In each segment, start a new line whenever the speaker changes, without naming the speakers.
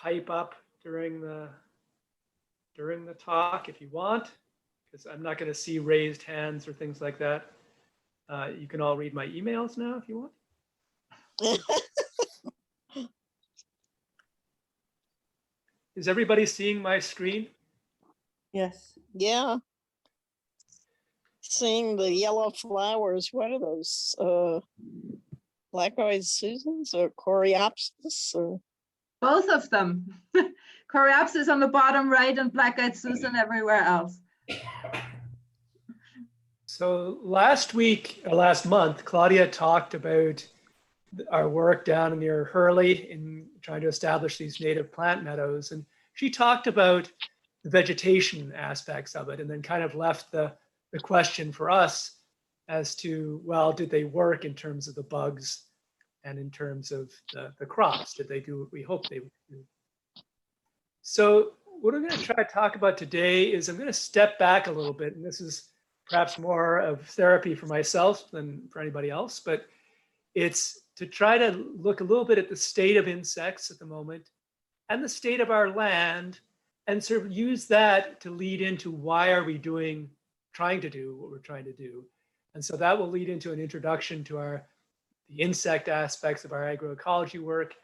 pipe up during the talk if you want, because I'm not going to see raised hands or things like that. You can all read my emails now if you want. Is everybody seeing my screen?
Yes.
Yeah. Seeing the yellow flowers. What are those? Black-eyed Susans or Coreopsis? Or...
Both of them. Coreopsis on the bottom right and black-eyed Susan everywhere else.
So last month, Claudia talked about our work down near Hurley in trying to establish these native plant meadows. And she talked about the vegetation aspects of it and then kind of left the question for us as to, well, did they work in terms of the bugs and in terms of the crops? Did they do what we hoped they would do? So what I'm going to try to talk about today is I'm going to step back a little bit, and this is perhaps more of therapy for myself than for anybody else, but it's to try to look a little bit at the state of insects at the moment and the state of our land, and sort of use that to lead into why are we trying to do what we're trying to do. And so that will lead into an introduction to the insect aspects of our agroecology work.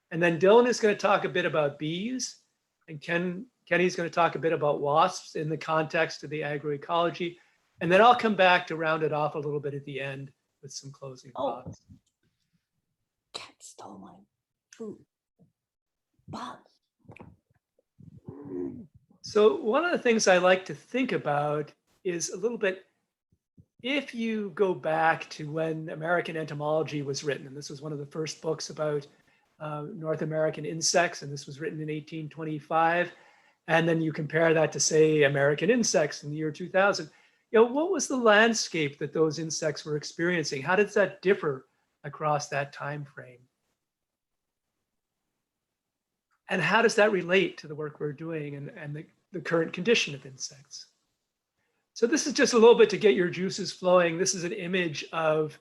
And then Dylan is going to talk a bit about bees, and Kenny's going to talk a bit about wasps in the context of the agroecology. And then I'll come back to round it off a little bit at the end with some closing thoughts.
Cat stole my food. Bob.
So one of the things I like to think about is a little bit, if you go back to when American Entomology was written, and this was one of the first books about North American insects, and this was written in 1825, and then you compare that to, say, American insects in the year 2000, what was the landscape that those insects were experiencing? How does that differ across that time frame? And how does that relate to the work we're doing and the current condition of insects? So this is just a little bit to get your juices flowing. This is an image of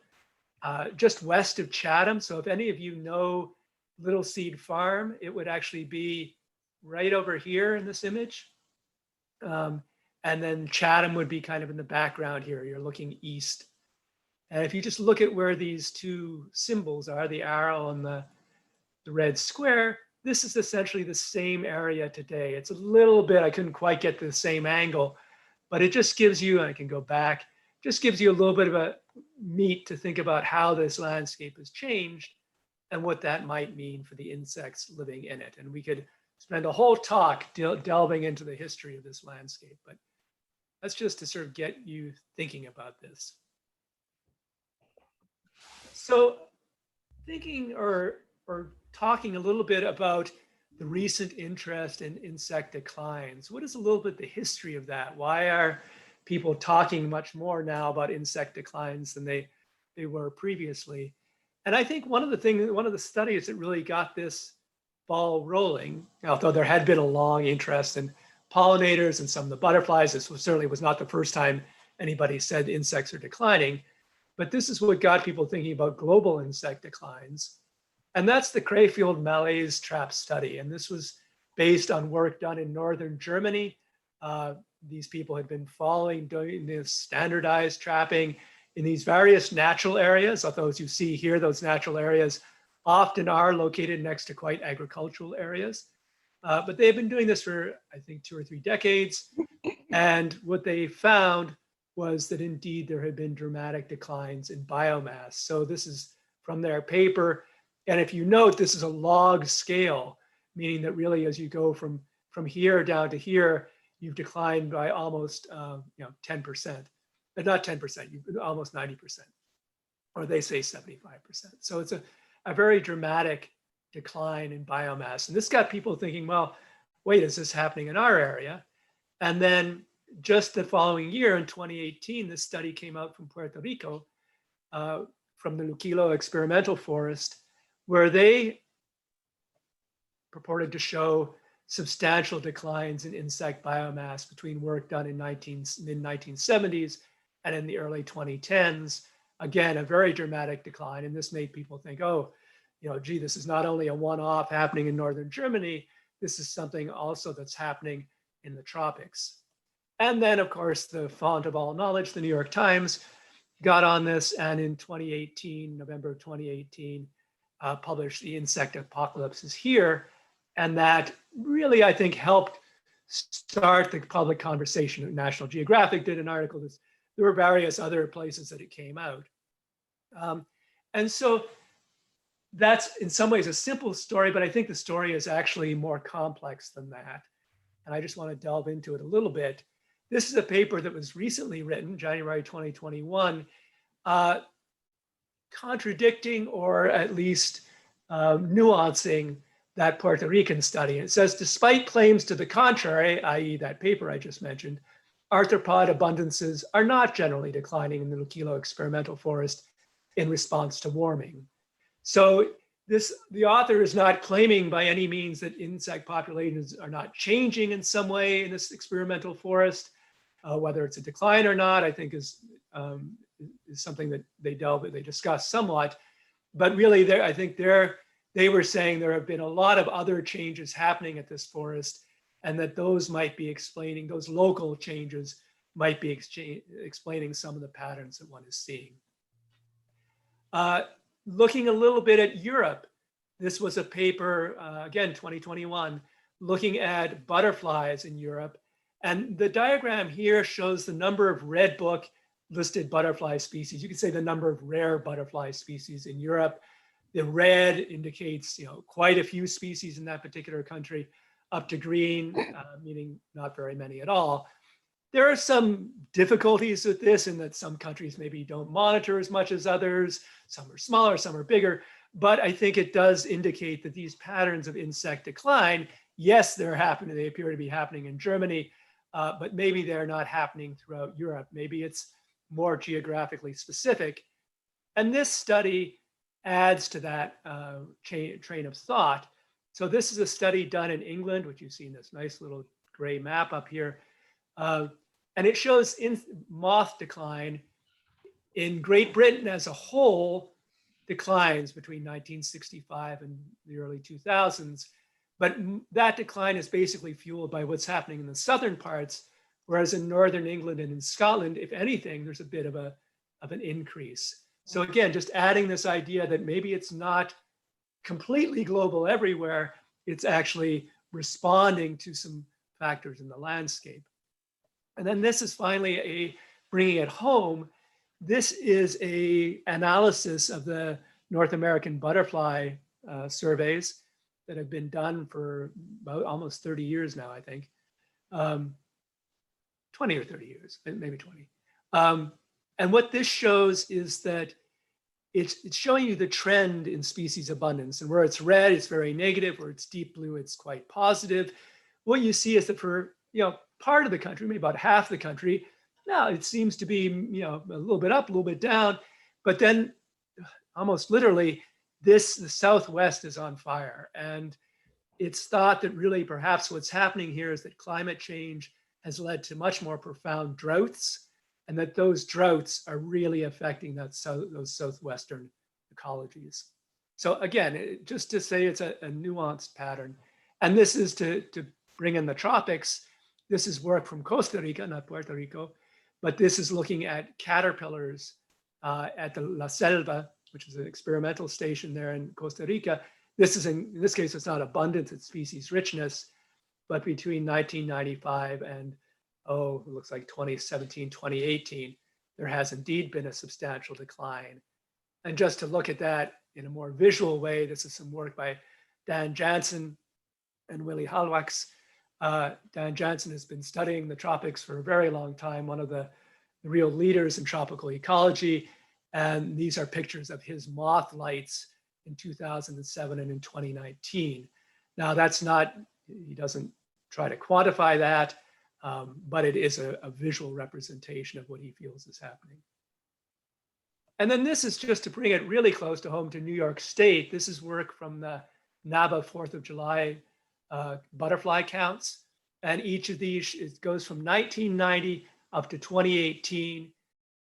just west of Chatham. So if any of you know Little Seed Farm, it would actually be right over here in this image. And then Chatham would be kind of in the background here. You're looking east. And if you just look at where these two symbols are, the arrow and the red square, this is essentially the same area today. It's a little bit, I couldn't quite get the same angle, but it just gives you, and I can go back, just gives you a little bit of a meat to think about how this landscape has changed and what that might mean for the insects living in it. And we could spend a whole talk delving into the history of this landscape, but that's just to sort of get you thinking about this. So thinking or talking a little bit about the recent interest in insect declines. What is a little bit the history of that? Why are people talking much more now about insect declines than they were previously? And I think one of the studies that really got this ball rolling, although there had been a long interest in pollinators and some of the butterflies, this certainly was not the first time anybody said insects are declining, but this is what got people thinking about global insect declines. And that's the Crayfield-Malaise trap study. And this was based on work done in northern Germany. These people had been doing this standardized trapping in these various natural areas. Although as you see here, those natural areas often are located next to quite agricultural areas. But they've been doing this for, I think, 2 or 3 decades. And what they found was that indeed there had been dramatic declines in biomass. So this is from their paper. And if you note, this is a log scale, meaning that really as you go from here down to here, you've declined by almost 10%, but not 10%, almost 90%, or they say 75%. So it's a very dramatic decline in biomass. And this got people thinking, well, wait, is this happening in our area? And then just the following year in 2018, this study came out from Puerto Rico, from the Luquillo Experimental Forest, where they purported to show substantial declines in insect biomass between work done in mid-1970s and in the early 2010s. Again, a very dramatic decline. And this made people think, oh, gee, this is not only a one-off happening in northern Germany, this is something also that's happening in the tropics. And then, of course, the font of all knowledge, the New York Times, got on this, and in 2018, November of 2018, published The Insect Apocalypse is Here. And that really, I think, helped start the public conversation. National Geographic did an article. There were various other places that it came out. And so that's in some ways a simple story, but I think the story is actually more complex than that. And I just want to delve into it a little bit. This is a paper that was recently written, January 2021, contradicting or at least nuancing that Puerto Rican study. It says, despite claims to the contrary, i.e. that paper I just mentioned, arthropod abundances are not generally declining in the Luquillo experimental forest in response to warming. So the author is not claiming by any means that insect populations are not changing in some way in this experimental forest. Whether it's a decline or not, I think is something that they discuss somewhat. But really, I think they were saying there have been a lot of other changes happening at this forest, and that those might be explaining, those local changes might be explaining some of the patterns that one is seeing. Looking a little bit at Europe, this was a paper, again, 2021, looking at butterflies in Europe. And the diagram here shows the number of Red Book listed butterfly species. You could say the number of rare butterfly species in Europe. The red indicates, quite a few species in that particular country, up to green, meaning not very many at all. There are some difficulties with this in that some countries maybe don't monitor as much as others. Some are smaller, some are bigger. But I think it does indicate that these patterns of insect decline, yes, they're happening. They appear to be happening in Germany, but maybe they're not happening throughout Europe. Maybe it's more geographically specific. And this study adds to that train of thought. So this is a study done in England, which you see in this nice little gray map up here. And it shows moth decline in Great Britain as a whole declines between 1965 and the early 2000s. But that decline is basically fueled by what's happening in the southern parts, whereas in Northern England and in Scotland, if anything, there's a bit of an increase. So again, just adding this idea that maybe it's not completely global everywhere, it's actually responding to some factors in the landscape. And then this is finally bringing it home. This is a analysis of the North American butterfly surveys that have been done for about almost 30 years now, I think. 20 or 30 years, maybe 20. And what this shows is that it's showing you the trend in species abundance. And where it's red, it's very negative. Where it's deep blue, it's quite positive. What you see is that for part of the country, maybe about half the country, now it seems to be a little bit up, a little bit down. But then almost literally, the Southwest is on fire. And it's thought that really perhaps what's happening here is that climate change has led to much more profound droughts, and that those droughts are really affecting those southwestern ecologies. So again, just to say it's a nuanced pattern. And this is to bring in the tropics. This is work from Costa Rica, not Puerto Rico, but this is looking at caterpillars at the La Selva, which is an experimental station there in Costa Rica. This is, in this case, it's not abundance, it's species richness, but between 1995 and, it looks like 2017, 2018, there has indeed been a substantial decline. And just to look at that in a more visual way, this is some work by Dan Jansen and Willy Halwaks. Dan Jansen has been studying the tropics for a very long time, one of the real leaders in tropical ecology. And these are pictures of his moth lights in 2007 and in 2019. Now that's not, he doesn't try to quantify that, but it is a visual representation of what he feels is happening. And then this is just to bring it really close to home to New York State. This is work from the NABA 4th of July butterfly counts. And each of these, it goes from 1990 up to 2018.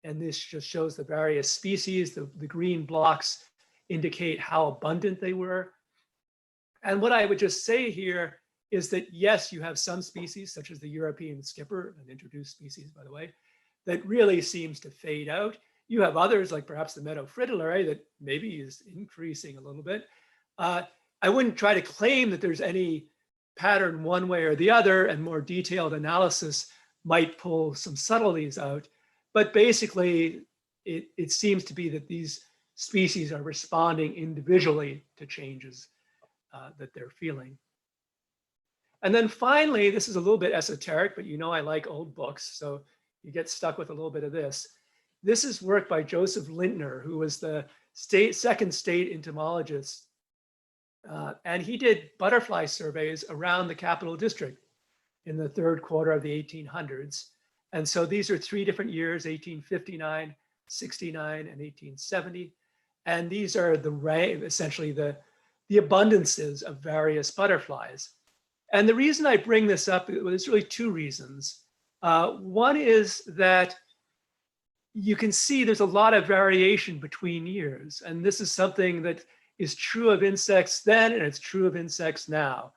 And this just shows the various species. The green blocks indicate how abundant they were. And what I would just say here is that yes, you have some species such as the European skipper, an introduced species, by the way, that really seems to fade out. You have others like perhaps the meadow fritillary that maybe is increasing a little bit. I wouldn't try to claim that there's any pattern one way or the other, and more detailed analysis might pull some subtleties out. But basically, it seems to be that these species are responding individually to changes that they're feeling. And then finally, this is a little bit esoteric, but you know I like old books, so you get stuck with a little bit of this. This is work by Joseph Lintner, who was the second state entomologist. And he did butterfly surveys around the Capital District in the third quarter of the 1800s. And so these are 3 different years, 1859, 69, and 1870. And these are essentially the abundances of various butterflies. And the reason I bring this up, there's really 2 reasons. One is that you can see there's a lot of variation between years. And this is something that is true of insects then, and it's true of insects now.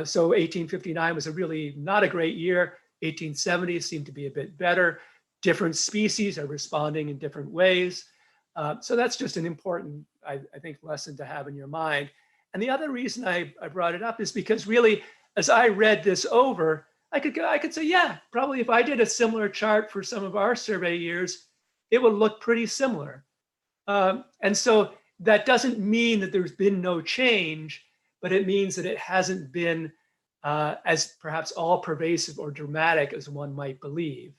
So 1859 was a really not a great year. 1870 seemed to be a bit better. Different species are responding in different ways. So that's just an important, I think, lesson to have in your mind. And the other reason I brought it up is because really, as I read this over, I could say, yeah, probably if I did a similar chart for some of our survey years, it would look pretty similar. And so that doesn't mean that there's been no change, but it means that it hasn't been as perhaps all pervasive or dramatic as one might believe.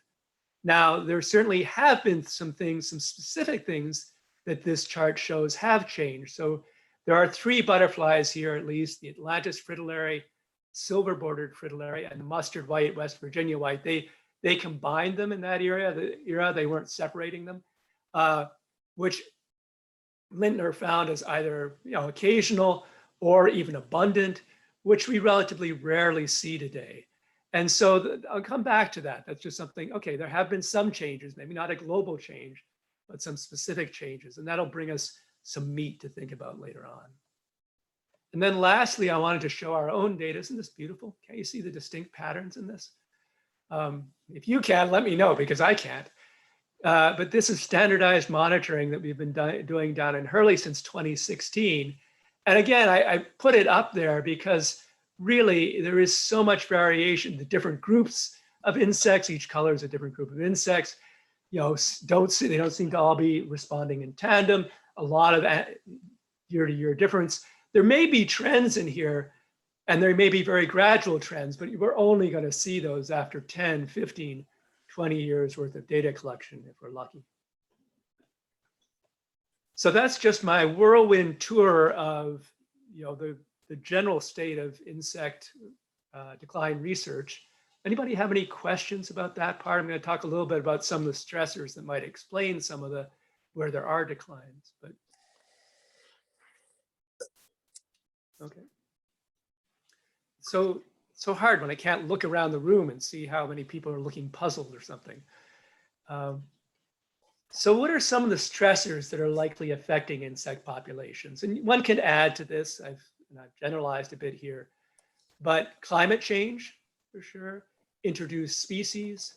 Now, there certainly have been some specific things that this chart shows have changed. So there are 3 butterflies here, at least, the Atlantis fritillary, silver bordered fritillary, and the mustard white, West Virginia white. They combined them in that era. They weren't separating them, which Lintner found as either occasional or even abundant, which we relatively rarely see today. And so I'll come back to that. That's just something, okay, there have been some changes, maybe not a global change, but some specific changes. And that'll bring us some meat to think about later on. And then lastly, I wanted to show our own data. Isn't this beautiful? Can you see the distinct patterns in this? If you can, let me know, because I can't. But this is standardized monitoring that we've been doing down in Hurley since 2016. And again, I put it up there because really there is so much variation. The different groups of insects, each color is a different group of insects. They don't seem to all be responding in tandem. A lot of year-to-year difference. There may be trends in here, and there may be very gradual trends, but we're only going to see those after 10, 15, 20 years worth of data collection, if we're lucky. So that's just my whirlwind tour of the general state of insect decline research. Anybody have any questions about that part? I'm going to talk a little bit about some of the stressors that might explain some of where there are declines. But okay. So hard when I can't look around the room and see how many people are looking puzzled or something. So what are some of the stressors that are likely affecting insect populations? And one can add to this, I've generalized a bit here, but climate change, for sure, introduced species,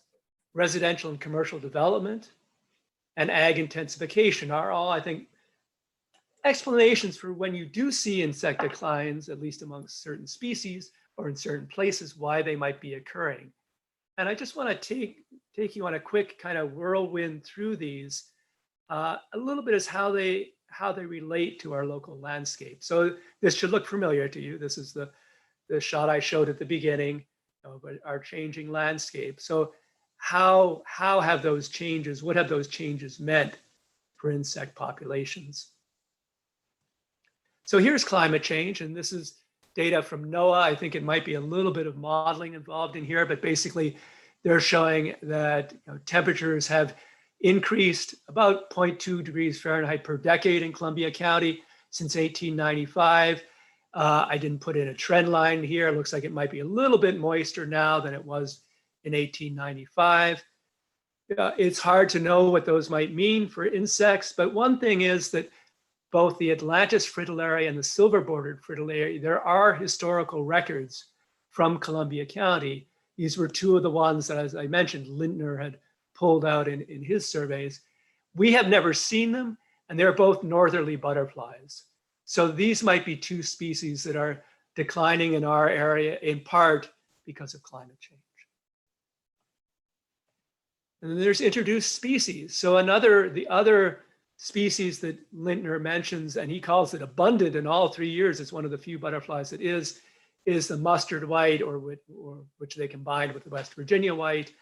residential and commercial development, and ag intensification are all, I think, explanations for when you do see insect declines, at least amongst certain species or in certain places, why they might be occurring. And I just want to take you on a quick kind of whirlwind through these, a little bit as how they relate to our local landscape. So this should look familiar to you. This is the shot I showed at the beginning of our changing landscape. So how have those changes, what have those changes meant for insect populations? So here's climate change, and this is data from NOAA. I think it might be a little bit of modeling involved in here, but basically they're showing that temperatures have increased about 0.2 degrees Fahrenheit per decade in Columbia County since 1895. I didn't put in a trend line here. It looks like it might be a little bit moister now than it was in 1895. It's hard to know what those might mean for insects, but one thing is that both the Atlantis fritillary and the silver bordered fritillary, there are historical records from Columbia County. These were two of the ones that, as I mentioned, Lintner had pulled out in his surveys. We have never seen them, and they're both northerly butterflies. So these might be two species that are declining in our area in part because of climate change. And then there's introduced species. So the other species that Lintner mentions, and he calls it abundant in all 3 years, it's one of the few butterflies that is the mustard white, or which they combined with the West Virginia white.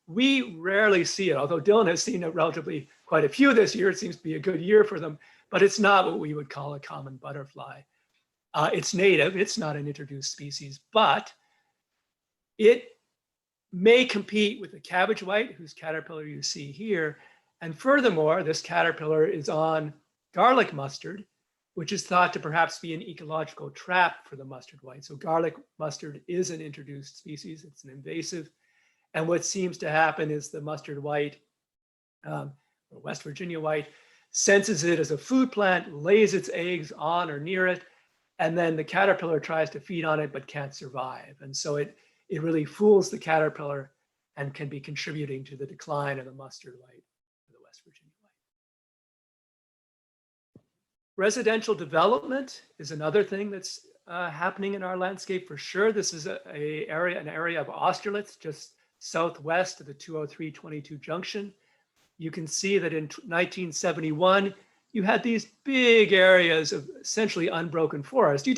We rarely see it, although Dylan has seen it relatively quite a few this year. It seems to be a good year for them, but it's not what we would call a common butterfly. It's native, it's not an introduced species, but it may compete with the cabbage white, whose caterpillar you see here. And furthermore, this caterpillar is on garlic mustard, which is thought to perhaps be an ecological trap for the mustard white. So garlic mustard is an introduced species, it's an invasive. And what seems to happen is the mustard white, or West Virginia white, senses it as a food plant, lays its eggs on or near it, and then the caterpillar tries to feed on it but can't survive. And so it really fools the caterpillar and can be contributing to the decline of the mustard white or the West Virginia white. Residential development is another thing that's happening in our landscape for sure. This is an area of austerlitz just southwest of the 203-22 junction. You can see that in 1971, you had these big areas of essentially unbroken forest. You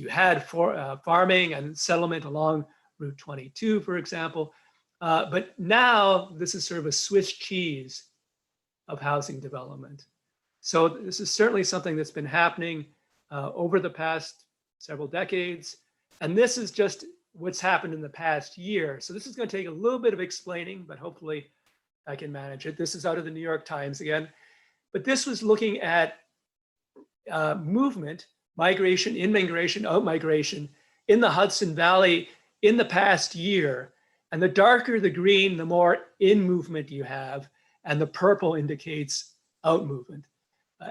had farming and settlement along Route 22, for example. But now this is sort of a Swiss cheese of housing development. So this is certainly something that's been happening over the past several decades. And this is just what's happened in the past year. So this is going to take a little bit of explaining, but hopefully I can manage it. This is out of the New York Times again. But this was looking at movement, migration, in-migration, out-migration in the Hudson Valley in the past year. And the darker the green, the more in-movement you have. And the purple indicates out-movement,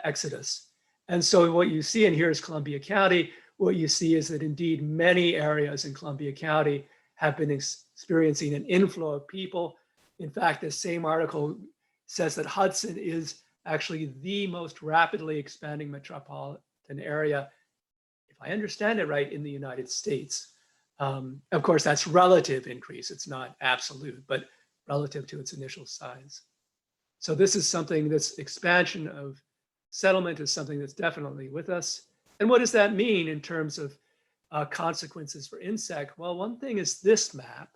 exodus. And so what you see, and here's Columbia County, what you see is that indeed many areas in Columbia County have been experiencing an inflow of people. In fact, this same article says that Hudson is actually the most rapidly expanding metropolitan area, if I understand it right, in the United States. Of course, that's relative increase. It's not absolute, but relative to its initial size. So this is something, this expansion of settlement is something that's definitely with us. And what does that mean in terms of consequences for insect? Well, one thing is this map.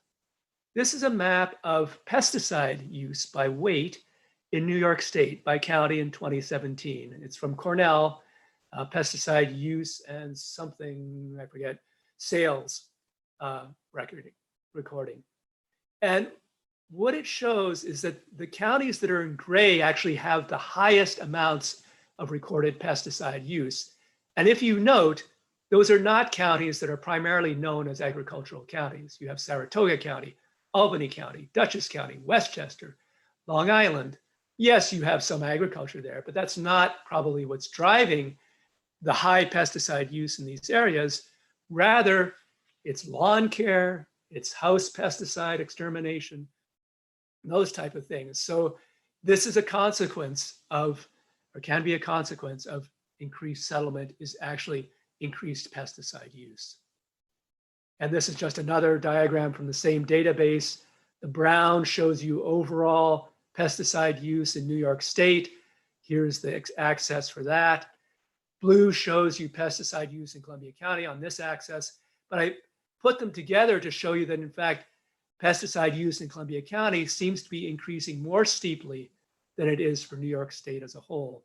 This is a map of pesticide use by weight in New York State by county in 2017. It's from Cornell, pesticide use and something, I forget, sales recording. And what it shows is that the counties that are in gray actually have the highest amounts of recorded pesticide use. And if you note, those are not counties that are primarily known as agricultural counties. You have Saratoga County, Albany County, Dutchess County, Westchester, Long Island. Yes, you have some agriculture there, but that's not probably what's driving the high pesticide use in these areas. Rather, it's lawn care, it's house pesticide extermination, those type of things. So this is a consequence of, or can be a consequence of, increased settlement is actually increased pesticide use. And this is just another diagram from the same database. The brown shows you overall pesticide use in New York State. Here's the axis for that. Blue shows you pesticide use in Columbia County on this axis. But I put them together to show you that, in fact, pesticide use in Columbia County seems to be increasing more steeply than it is for New York State as a whole.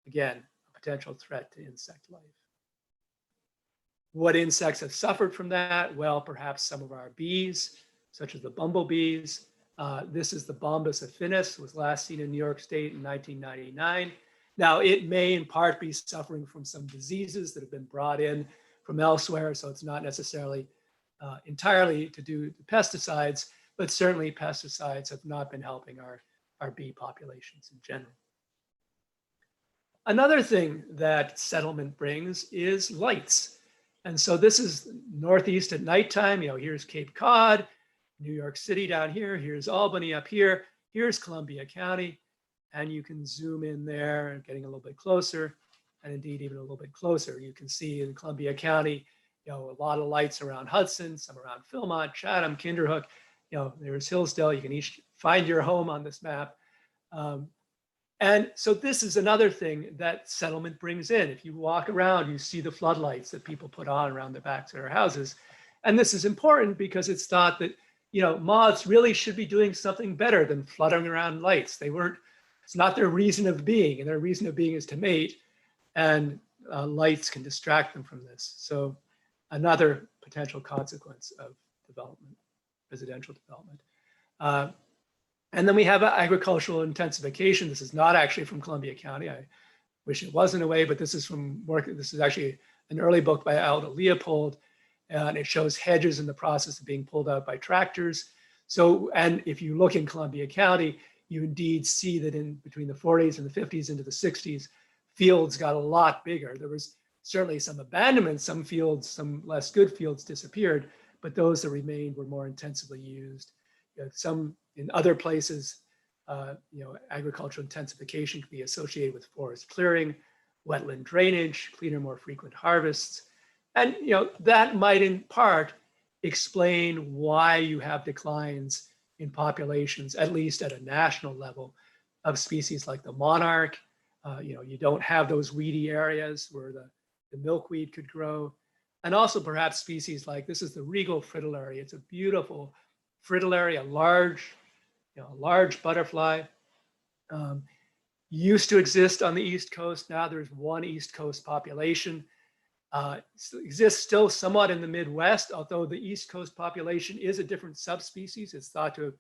Again, a potential threat to insect life. What insects have suffered from that? Well, perhaps some of our bees, such as the bumblebees. This is the Bombus affinis, was last seen in New York State in 1999. Now, it may in part be suffering from some diseases that have been brought in from elsewhere, so it's not necessarily entirely to do with pesticides, but certainly pesticides have not been helping our bee populations in general. Another thing that settlement brings is lights. And so this is northeast at nighttime. Here's Cape Cod, New York City down here. Here's Albany up here. Here's Columbia County. And you can zoom in there, getting a little bit closer, and indeed even a little bit closer. You can see in Columbia County, a lot of lights around Hudson, some around Philmont, Chatham, Kinderhook. There's Hillsdale. You can each find your home on this map. And so this is another thing that settlement brings in. If you walk around, you see the floodlights that people put on around the backs of their houses. And this is important because it's thought that, moths really should be doing something better than fluttering around lights. It's not their reason of being, and their reason of being is to mate, and lights can distract them from this. So another potential consequence of development, residential development. And then we have agricultural intensification. This is not actually from Columbia County. I wish it was in a way, but this is from work. This is actually an early book by Alda Leopold, and it shows hedges in the process of being pulled out by tractors. So, and if you look in Columbia County, you indeed see that in between the 40s and the 50s into the 60s, fields got a lot bigger. There was certainly some abandonment, some fields, some less good fields disappeared, but those that remained were more intensively used. Some in other places, agricultural intensification can be associated with forest clearing, wetland drainage, cleaner, more frequent harvests. And that might in part explain why you have declines in populations, at least at a national level, of species like the monarch. You don't have those weedy areas where the milkweed could grow. And also perhaps species like, this is the regal fritillary. It's a beautiful fritillary, a large butterfly. Used to exist on the East Coast. Now there's one East Coast population. Exists still somewhat in the Midwest, although the East Coast population is a different subspecies. It's thought to have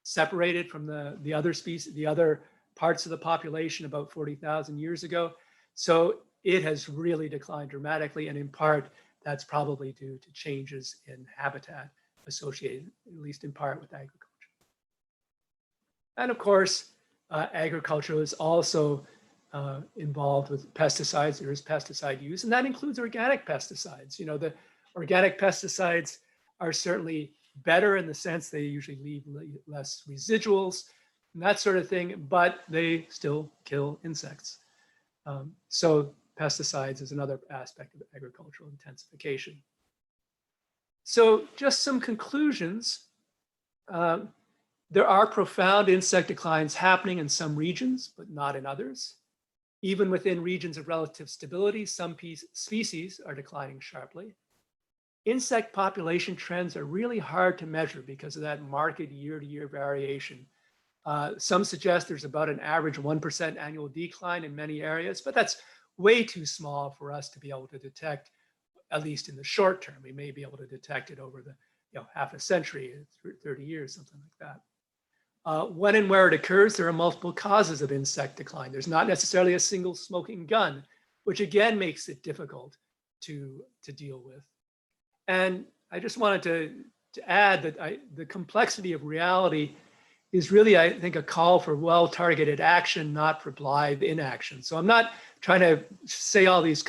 separated from the other species, the other parts of the population about 40,000 years ago. So it has really declined dramatically, and in part, that's probably due to changes in habitat associated, at least in part, with agriculture. And of course, agriculture is also involved with pesticides. There is pesticide use, and that includes organic pesticides. The organic pesticides are certainly better in the sense they usually leave less residuals and that sort of thing, but they still kill insects. So pesticides is another aspect of agricultural intensification. So just some conclusions. There are profound insect declines happening in some regions, but not in others. Even within regions of relative stability, some species are declining sharply. Insect population trends are really hard to measure because of that marked year-to-year variation. Some suggest there's about an average 1% annual decline in many areas, but that's way too small for us to be able to detect, at least in the short term. We may be able to detect it over the half a century, 30 years, something like that. When and where it occurs, there are multiple causes of insect decline. There's not necessarily a single smoking gun, which again makes it difficult to deal with. And I just wanted to add that the complexity of reality is really, I think, a call for well-targeted action, not for blithe inaction. So I'm not trying to say all these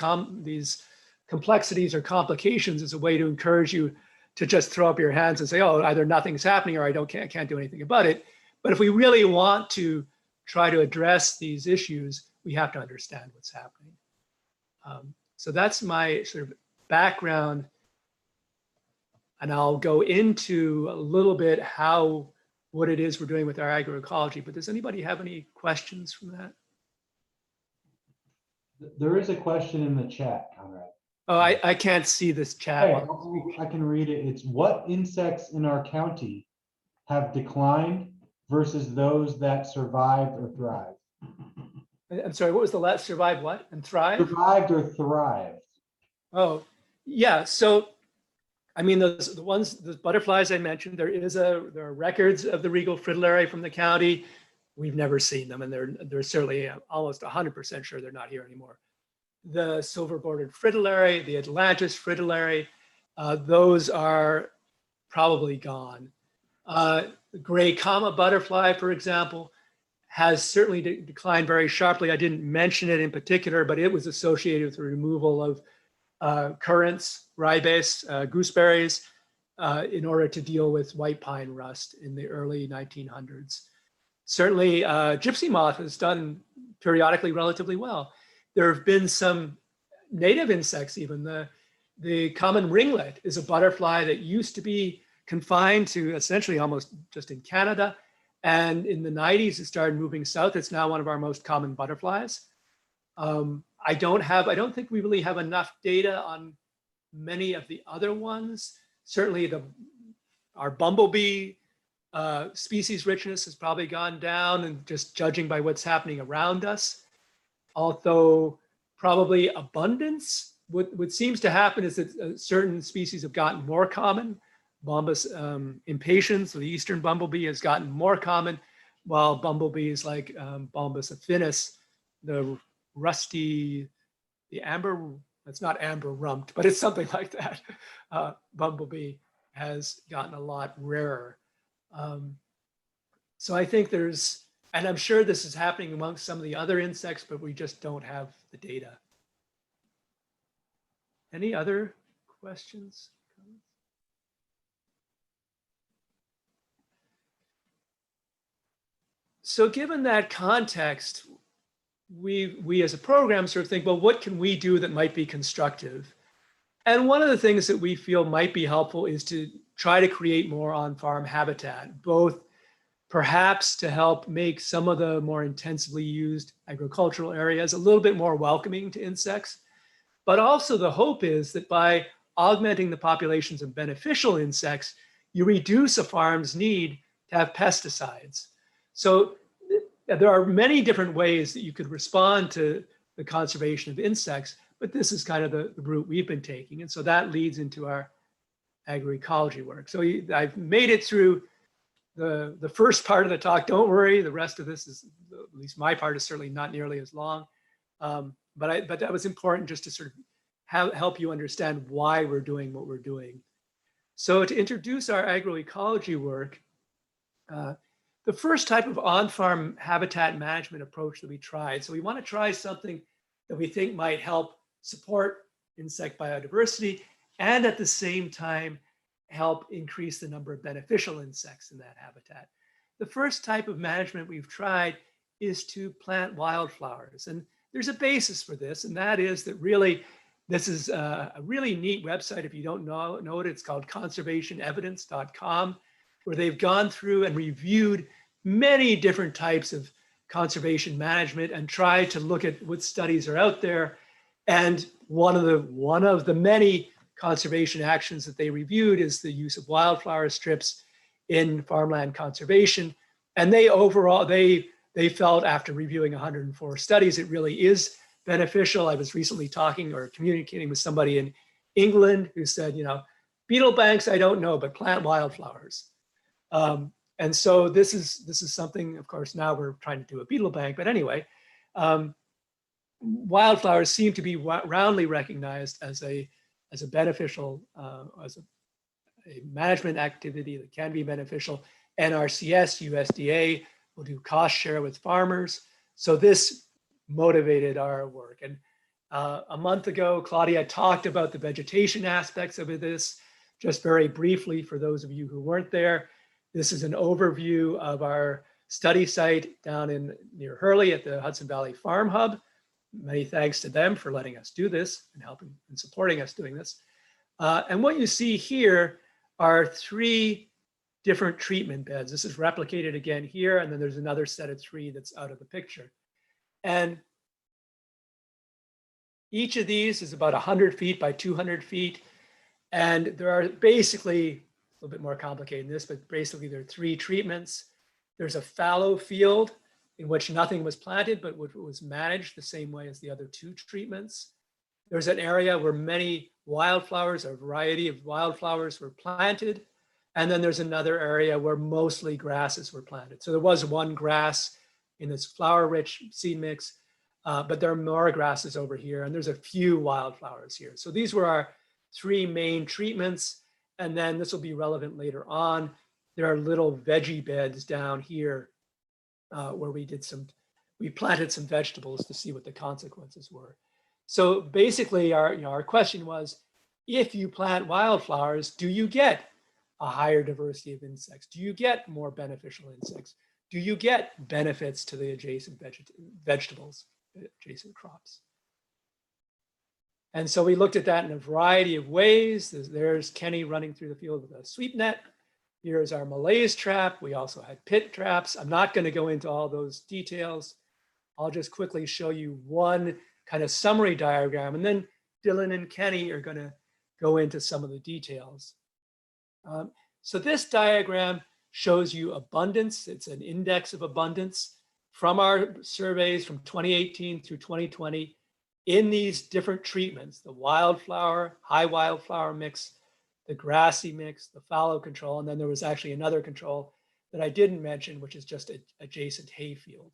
complexities or complications as a way to encourage you to just throw up your hands and say, oh, either nothing's happening or I can't do anything about it. But if we really want to try to address these issues, we have to understand what's happening. So that's my sort of background. And I'll go into a little bit what it is we're doing with our agroecology. But does anybody have any questions from that?
There is a question in the chat, Conrad.
Oh, I can't see this chat.
Hey, I can read it. It's what insects in our county have declined versus those that survived or thrived.
I'm sorry, what was the last? Survive what? And thrive?
Survived or thrived.
Oh, yeah. So, I mean, the butterflies I mentioned, there are records of the regal fritillary from the county. We've never seen them, and they're certainly almost 100% sure they're not here anymore. The silver-bordered fritillary, the Atlantis fritillary, those are probably gone. The gray comma butterfly, for example, has certainly declined very sharply. I didn't mention it in particular, but it was associated with the removal of currants, ribes, gooseberries, in order to deal with white pine rust in the early 1900s. Certainly, gypsy moth has done periodically relatively well. There have been some native insects, even the common ringlet is a butterfly that used to be confined to essentially almost just in Canada. And in the 90s, it started moving south. It's now one of our most common butterflies. I don't think we really have enough data on many of the other ones. Certainly our bumblebee species richness has probably gone down, and just judging by what's happening around us. Although probably abundance, what seems to happen is that certain species have gotten more common. Bombus impatiens, the eastern bumblebee, has gotten more common, while bumblebees like Bombus affinis, the rusty, the amber, it's not amber rumped, but it's something like that, bumblebee has gotten a lot rarer. So I think there's, and I'm sure this is happening amongst some of the other insects, but we just don't have the data. Any other questions? So given that context, we as a program sort of think, well, what can we do that might be constructive? And one of the things that we feel might be helpful is to try to create more on-farm habitat, both perhaps to help make some of the more intensively used agricultural areas a little bit more welcoming to insects. But also the hope is that by augmenting the populations of beneficial insects, you reduce a farm's need to have pesticides. So there are many different ways that you could respond to the conservation of insects, but this is kind of the route we've been taking. And so that leads into our agroecology work. So I've made it through the first part of the talk. Don't worry, the rest of this is, at least my part, is certainly not nearly as long. But that was important just to sort of help you understand why we're doing what we're doing. So to introduce our agroecology work, the first type of on-farm habitat management approach that we tried. So we want to try something that we think might help support insect biodiversity and at the same time help increase the number of beneficial insects in that habitat. The first type of management we've tried is to plant wildflowers. And there's a basis for this, and that is that really, this is a really neat website. If you don't know it, it's called conservationevidence.com, where they've gone through and reviewed many different types of conservation management and tried to look at what studies are out there. And one of the many conservation actions that they reviewed is the use of wildflower strips in farmland conservation. And they felt, after reviewing 104 studies, it really is beneficial. I was recently talking or communicating with somebody in England who said, beetle banks, I don't know, but plant wildflowers. And so this is something, of course, now we're trying to do a beetle bank, but anyway, wildflowers seem to be roundly recognized as a beneficial, as a management activity that can be beneficial. NRCS, USDA will do cost share with farmers. So this motivated our work. And a month ago, Claudia talked about the vegetation aspects of this, just very briefly for those of you who weren't there. This is an overview of our study site down near Hurley at the Hudson Valley Farm Hub. Many thanks to them for letting us do this and helping and supporting us doing this. And what you see here are 3 different treatment beds. This is replicated again here, and then there's another set of 3 that's out of the picture. And each of these is about 100 feet by 200 feet. And there are basically, a little bit more complicated than this, but basically there are 3 treatments. There's a fallow field in which nothing was planted, but which was managed the same way as the other 2 treatments. There's an area where many wildflowers, a variety of wildflowers, were planted. And then there's another area where mostly grasses were planted. So there was one grass in this flower-rich seed mix, but there are more grasses over here, and there's a few wildflowers here. So these were our 3 main treatments. And then this will be relevant later on. There are little veggie beds down here where we planted some vegetables to see what the consequences were. So basically our question was, if you plant wildflowers, do you get a higher diversity of insects? Do you get more beneficial insects? Do you get benefits to the adjacent vegetables, adjacent crops? And so we looked at that in a variety of ways. There's Kenny running through the field with a sweep net. Here's our malaise trap. We also had pit traps. I'm not going to go into all those details. I'll just quickly show you one kind of summary diagram, and then Dylan and Kenny are going to go into some of the details. So this diagram shows you abundance. It's an index of abundance from our surveys from 2018 through 2020 in these different treatments: the wildflower, high wildflower mix, the grassy mix, the fallow control, and then there was actually another control that I didn't mention, which is just an adjacent hayfield.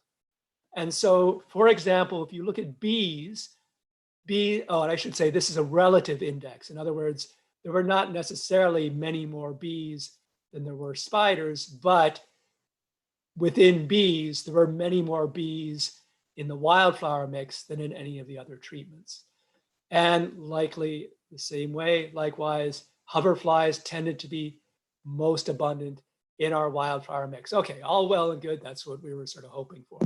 And so, for example, if you look at bees, and I should say this is a relative index. In other words, there were not necessarily many more bees than there were spiders, but within bees, there were many more bees in the wildflower mix than in any of the other treatments. And likely the same way, likewise, hoverflies tended to be most abundant in our wildflower mix. Okay, all well and good. That's what we were sort of hoping for.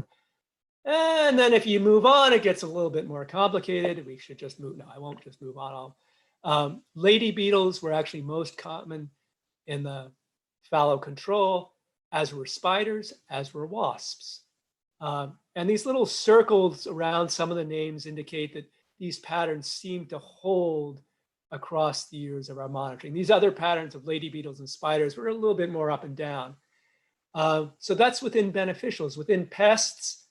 And then if you move on, it gets a little bit more complicated. We should just move. No, I won't just move on. Lady beetles were actually most common in the fallow control, as were spiders, as were wasps. And these little circles around some of the names indicate that these patterns seem to hold across the years of our monitoring. These other patterns of lady beetles and spiders were a little bit more up and down. So that's within beneficials. Within pests,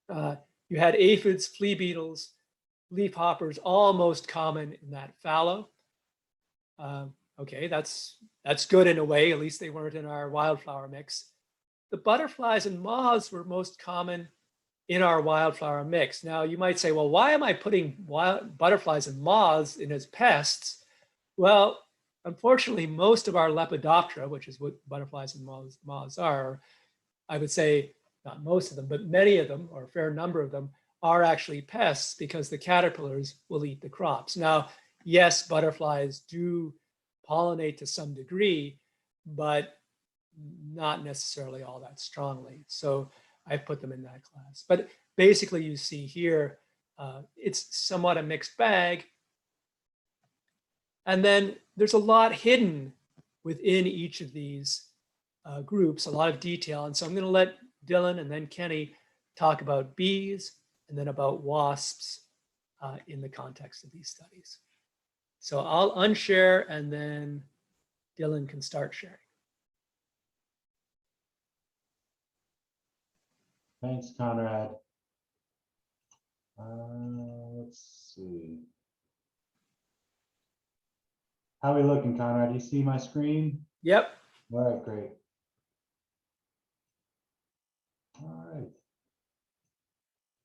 you had aphids, flea beetles, leafhoppers, all most common in that fallow. Okay, that's good in a way. At least they weren't in our wildflower mix. The butterflies and moths were most common in our wildflower mix. Now you might say, well, why am I putting butterflies and moths in as pests? Well, unfortunately, most of our Lepidoptera, which is what butterflies and moths are, I would say not most of them, but many of them, or a fair number of them, are actually pests because the caterpillars will eat the crops. Now, yes, butterflies do pollinate to some degree, but not necessarily all that strongly. So I put them in that class. But basically you see here, it's somewhat a mixed bag. And then there's a lot hidden within each of these groups, a lot of detail. And so I'm going to let Dylan and then Kenny talk about bees and then about wasps in the context of these studies. So I'll unshare and then Dylan can start sharing.
Thanks, Conrad. Let's see. How are we looking, Conrad? You see my screen?
Yep.
All right, great. All right.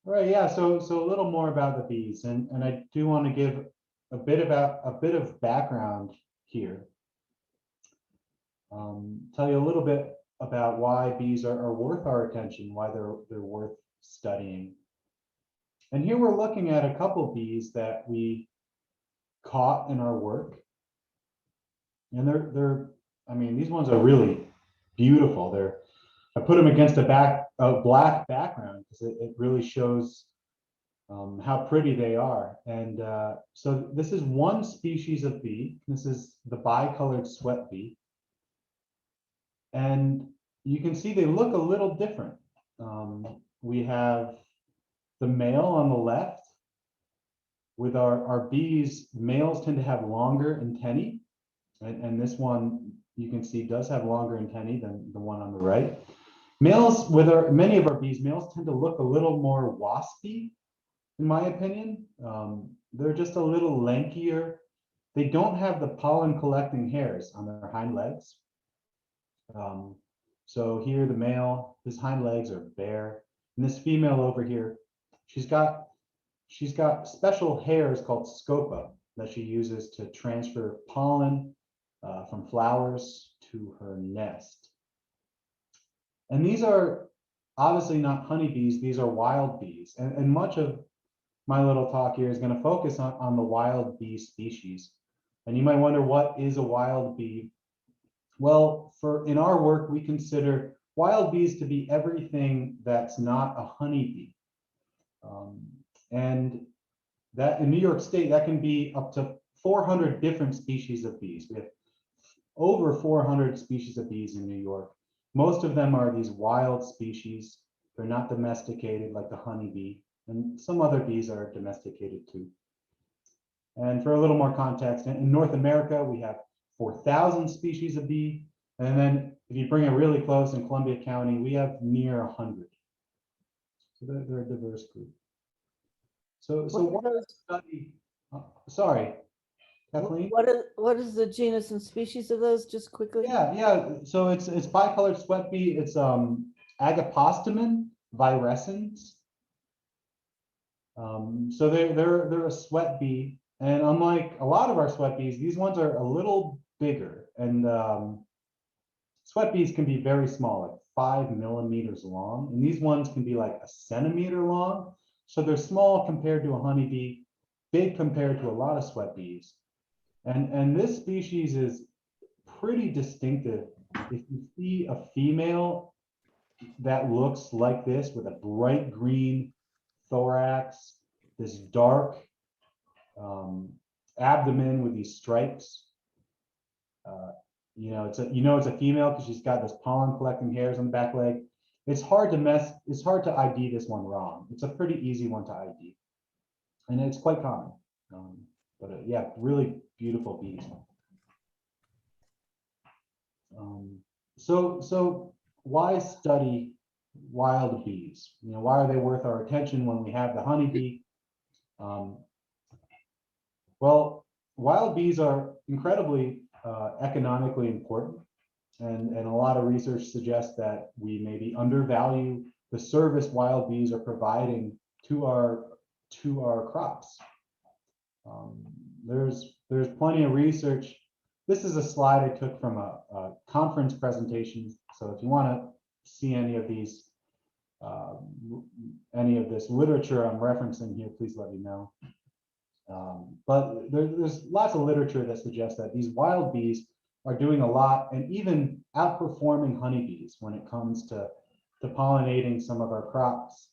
All right, yeah, so a little more about the bees, and I do want to give a bit of background here. Tell you a little bit about why bees are worth our attention, why they're worth studying. And here we're looking at a couple bees that we caught in our work. And I mean, these ones are really beautiful. I put them against a black background because it really shows how pretty they are. And so this is one species of bee. This is the bicolored sweat bee. And you can see they look a little different. We have the male on the left. With our bees, males tend to have longer antennae. And this one, you can see, does have longer antennae than the one on the right. Males, many of our bees, males tend to look a little more waspy, in my opinion. They're just a little lankier. They don't have the pollen collecting hairs on their hind legs. So here the male, his hind legs are bare. And this female over here, she's got special hairs called scopa that she uses to transfer pollen from flowers to her nest. And these are obviously not honeybees, these are wild bees. And much of my little talk here is going to focus on the wild bee species. And you might wonder, what is a wild bee? Well, in our work, we consider wild bees to be everything that's not a honeybee. And that in New York State, that can be up to 400 different species of bees. We have over 400 species of bees in New York. Most of them are these wild species. They're not domesticated like the honeybee, and some other bees are domesticated too. And for a little more context, in North America, we have 4,000 species of bee. And then if you bring it really close in Columbia County, we have near 100. So they're a diverse group. So
What
what
are those-
study, sorry, Kathleen?
what is the genus and species of those, just quickly?
Yeah. So it's bicolored sweat bee. It's Agapostemon virescens. So they're a sweat bee, and unlike a lot of our sweat bees, these ones are a little bigger. And sweat bees can be very small, like 5 millimeters long, and these ones can be like a centimeter long. So they're small compared to a honeybee, big compared to a lot of sweat bees. And this species is pretty distinctive. If you see a female that looks like this with a bright green thorax, this dark abdomen with these stripes, it's a female because she's got this pollen collecting hairs on the back leg. It's hard to ID this one wrong. It's a pretty easy one to ID, and it's quite common. Yeah, really beautiful bees. So why study wild bees? Why are they worth our attention when we have the honeybee? Well, wild bees are incredibly economically important, and a lot of research suggests that we maybe undervalue the service wild bees are providing to our crops. There's plenty of research. This is a slide I took from a conference presentation. So if you want to see any of this literature I'm referencing here, please let me know. But there's lots of literature that suggests that these wild bees are doing a lot and even outperforming honeybees when it comes to pollinating some of our crops.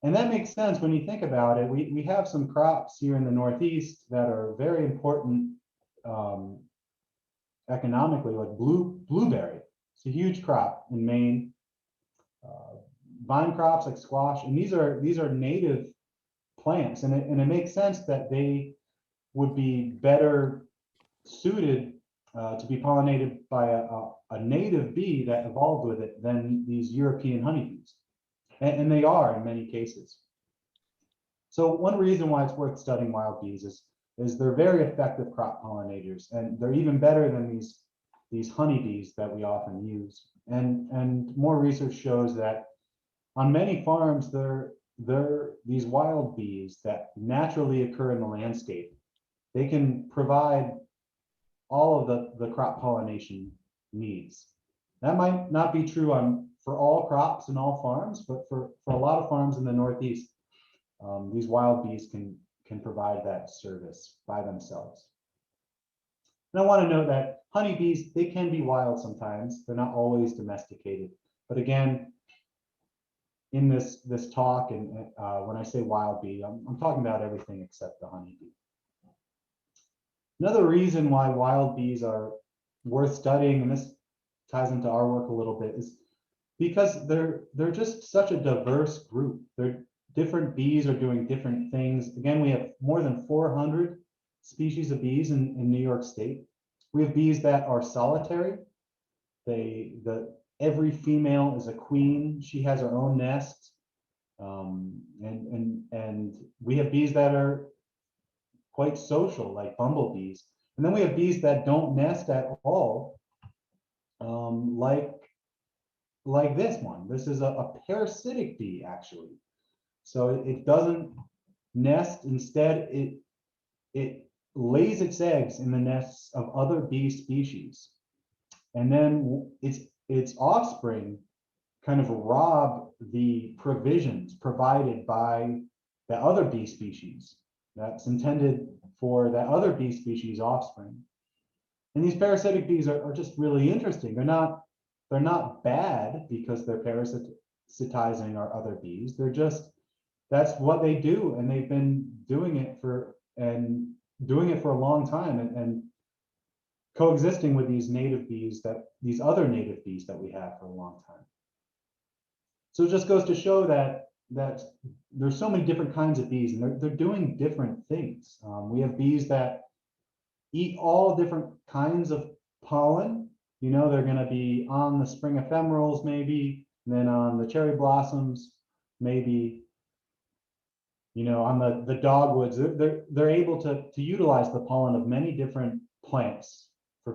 And that makes sense when you think about it. We have some crops here in the Northeast that are very important economically, like blueberry. It's a huge crop in Maine. Vine crops like squash, and these are native plants, and it makes sense that they would be better suited to be pollinated by a native bee that evolved with it than these European honeybees. And they are in many cases. So one reason why it's worth studying wild bees is they're very effective crop pollinators, and they're even better than these honeybees that we often use. And more research shows that on many farms, these wild bees that naturally occur in the landscape. They can provide all of the crop pollination needs. That might not be true for all crops and all farms, but for a lot of farms in the Northeast, these wild bees can provide that service by themselves. And I want to note that honeybees, they can be wild sometimes. They're not always domesticated. But again, in this talk, and when I say wild bee, I'm talking about everything except the honeybee. Another reason why wild bees are worth studying, and this ties into our work a little bit, is because they're just such a diverse group. Different bees are doing different things. Again, we have more than 400 species of bees in New York State. We have bees that are solitary. Every female is a queen. She has her own nest. And we have bees that are quite social, like bumblebees. And then we have bees that don't nest at all, like this one. This is a parasitic bee, actually. So it doesn't nest. Instead, it lays its eggs in the nests of other bee species. And then its offspring kind of rob the provisions provided by that other bee species that's intended for that other bee species offspring. And these parasitic bees are just really interesting. They're not bad because they're parasitizing our other bees. They're just, that's what they do, and they've been doing it for a long time, and coexisting with these native bees, these other native bees that we have for a long time. So it just goes to show that there's so many different kinds of bees, and they're doing different things. We have bees that eat all different kinds of pollen. You know, they're going to be on the spring ephemerals, maybe, and then on the cherry blossoms, maybe, you know, on the dogwoods. They're able to utilize the pollen of many different plants for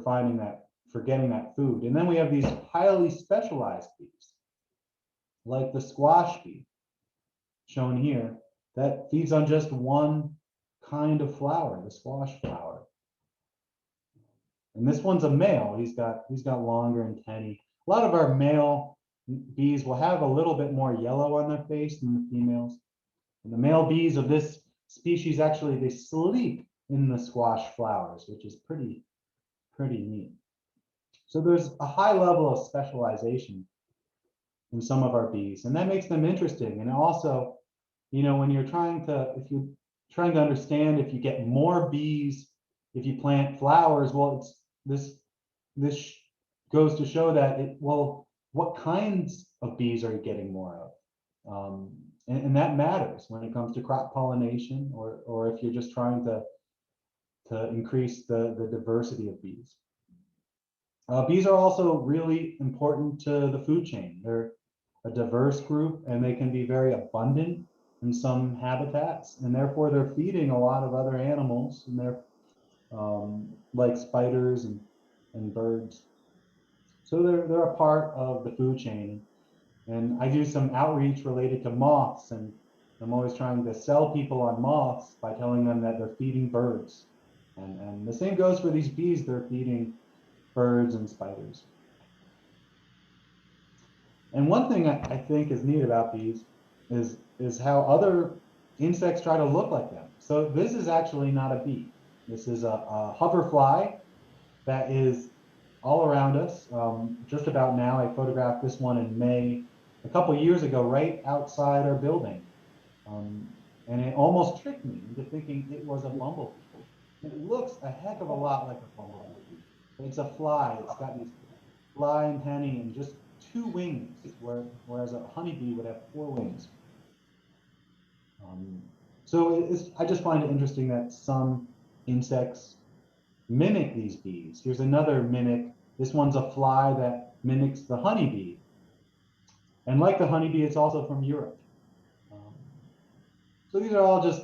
getting that food. And then we have these highly specialized bees, like the squash bee, shown here, that feeds on just one kind of flower, the squash flower. And this one's a male. He's got longer antennae. A lot of our male bees will have a little bit more yellow on their face than the females. And the male bees of this species, actually, they sleep in the squash flowers, which is pretty neat. So there's a high level of specialization in some of our bees, and that makes them interesting. And also, you know, when if you're trying to understand if you get more bees if you plant flowers, well, this goes to show that what kinds of bees are you getting more of? And that matters when it comes to crop pollination, or if you're just trying to increase the diversity of bees. Bees are also really important to the food chain. They're a diverse group, and they can be very abundant in some habitats, and therefore they're feeding a lot of other animals, and they're like spiders and birds. So they're a part of the food chain. And I do some outreach related to moths, and I'm always trying to sell people on moths by telling them that they're feeding birds. And the same goes for these bees. They're feeding birds and spiders. And one thing I think is neat about bees is how other insects try to look like them. So this is actually not a bee. This is a hoverfly that is all around us. Just about now, I photographed this one in May, a couple years ago, right outside our building. And it almost tricked me into thinking it was a bumblebee. It looks a heck of a lot like a bumblebee. It's a fly. It's got these fly antennae and just 2 wings, whereas a honeybee would have 4 wings. So I just find it interesting that some insects mimic these bees. Here's another mimic. This one's a fly that mimics the honeybee. And like the honeybee, it's also from Europe. So these are all just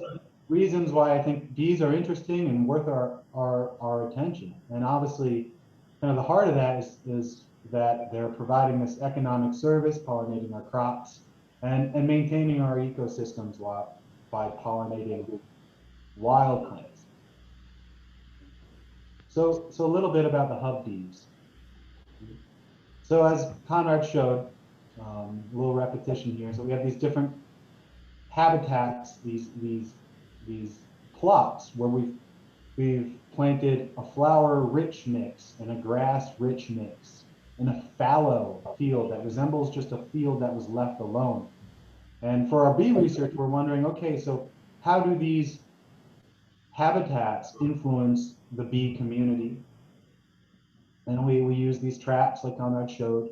reasons why I think bees are interesting and worth our attention. And obviously, kind of the heart of that is that they're providing this economic service, pollinating our crops, and maintaining our ecosystems by pollinating wild plants. So a little bit about the hub bees. So as Conrad showed, a little repetition here. So we have these different habitats, these plots where we've planted a flower-rich mix and a grass-rich mix in a fallow field that resembles just a field that was left alone. And for our bee research, we're wondering, okay, so how do these habitats influence the bee community? And we use these traps like Conrad showed.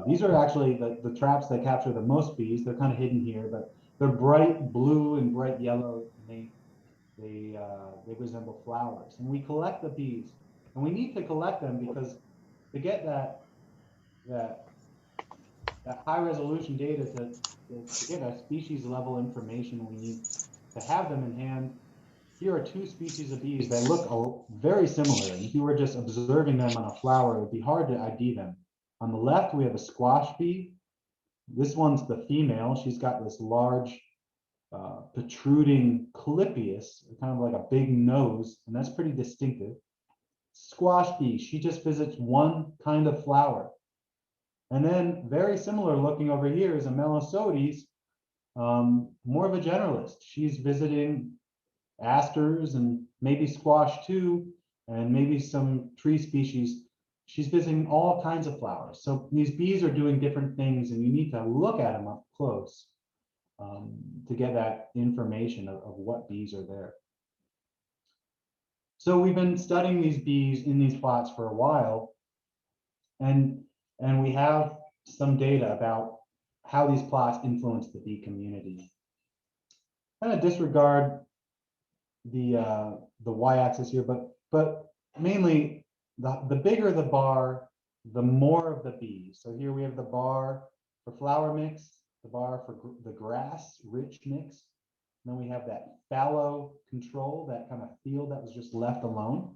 These are actually the traps that capture the most bees. They're kind of hidden here, but they're bright blue and bright yellow. And they resemble flowers. And we collect the bees, and we need to collect them because to get that high resolution data to get a species level information, we need to have them in hand. Here are 2 species of bees that look very similar. And if you were just observing them on a flower, it would be hard to ID them. On the left, we have a squash bee. This one's the female. She's got this large protruding clypeus, kind of like a big nose, and that's pretty distinctive. Squash bee, she just visits one kind of flower. And then very similar looking over here is a Melissodes, more of a generalist. She's visiting asters and maybe squash too, and maybe some tree species. She's visiting all kinds of flowers. So these bees are doing different things, and you need to look at them up close to get that information of what bees are there. So we've been studying these bees in these plots for a while, and we have some data about how these plots influence the bee community. Kind of disregard the y-axis here, but mainly the bigger the bar, the more of the bees. So here we have the bar for flower mix, the bar for the grass rich mix. And then we have that fallow control, that kind of field that was just left alone.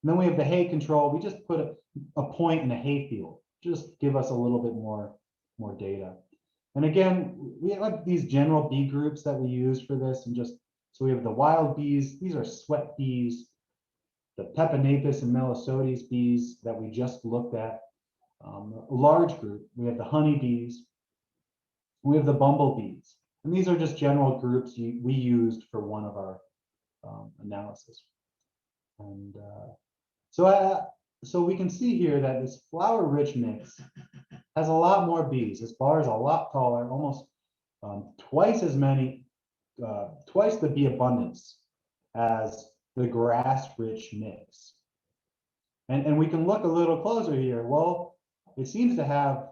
And then we have the hay control. We just put a point in a hay field, just give us a little bit more data. And again, we have these general bee groups that we use for this, and just so we have the wild bees. These are sweat bees, the Peponapus and Melisodes bees that we just looked at. A large group. We have the honeybees. We have the bumblebees, and these are just general groups we used for one of our analysis. And so we can see here that this flower-rich mix has a lot more bees. This bar is a lot taller, almost twice as many, twice the bee abundance as the grass-rich mix. And we can look a little closer here. Well, it seems to have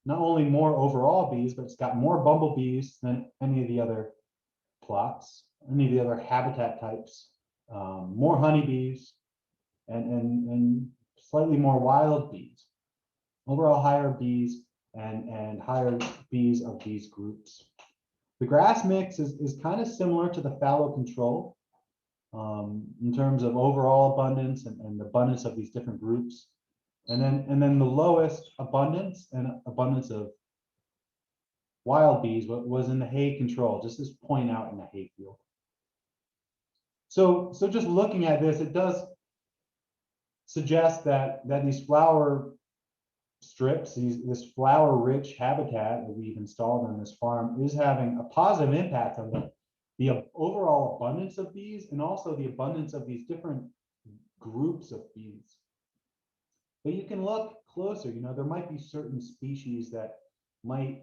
not only more overall bees, but it's got more bumblebees than any of the other plots, any of the other habitat types, more honeybees, and slightly more wild bees. Overall higher bees and higher bees of these groups. The grass mix is kind of similar to the fallow control in terms of overall abundance and the abundance of these different groups. And then the lowest abundance of wild bees was in the hay control, just this point out in the hay field. So just looking at this, it does suggest that these flower strips, this flower-rich habitat that we've installed on this farm is having a positive impact on the overall abundance of bees, and also the abundance of these different groups of bees. But you can look closer. There might be certain species that might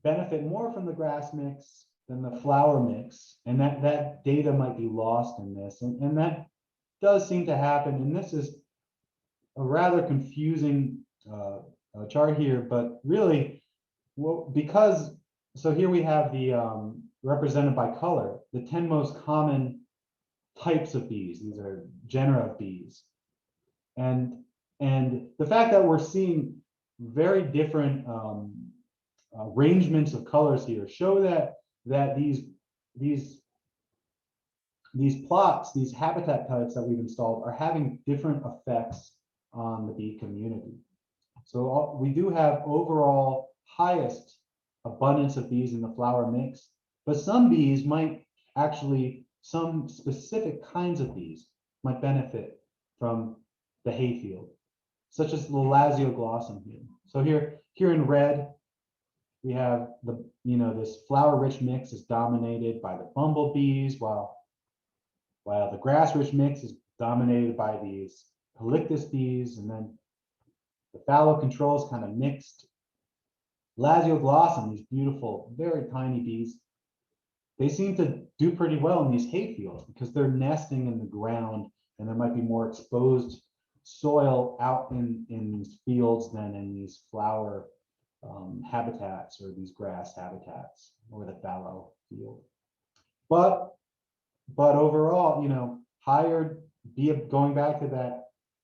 benefit more from the grass mix than the flower mix, and that data might be lost in this, and that does seem to happen. And this is a rather confusing chart here, but really, well, so here we have the represented by color, the 10 most common types of bees. These are genera of bees, and the fact that we're seeing very different arrangements of colors here show that these plots, these habitat types that we've installed, are having different effects on the bee community. So we do have overall highest abundance of bees in the flower mix, but some bees might actually, some specific kinds of bees might benefit from the hayfield, such as the Lasioglossum here. So here in red, we have this flower-rich mix is dominated by the bumblebees, while the grass-rich mix is dominated by these Halictus bees, and then the fallow control is kind of mixed. Lasioglossum, these beautiful, very tiny bees, they seem to do pretty well in these hay fields because they're nesting in the ground, and there might be more exposed soil out in these fields than in these flower habitats or these grass habitats or the fallow field. But overall, higher bee, going back to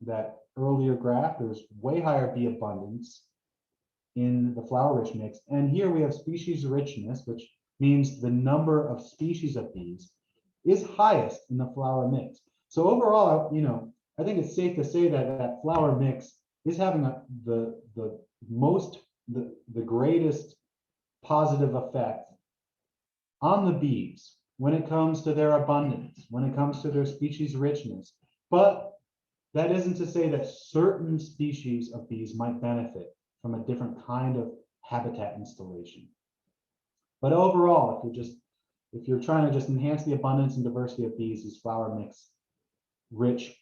that earlier graph, there's way higher bee abundance in the flower-rich mix. And here we have species richness, which means the number of species of bees is highest in the flower mix. So overall, I think it's safe to say that flower mix is having the greatest positive effect on the bees when it comes to their abundance, when it comes to their species richness. But that isn't to say that certain species of bees might benefit from a different kind of habitat installation. But overall, if you're trying to just enhance the abundance and diversity of bees, these flower mix rich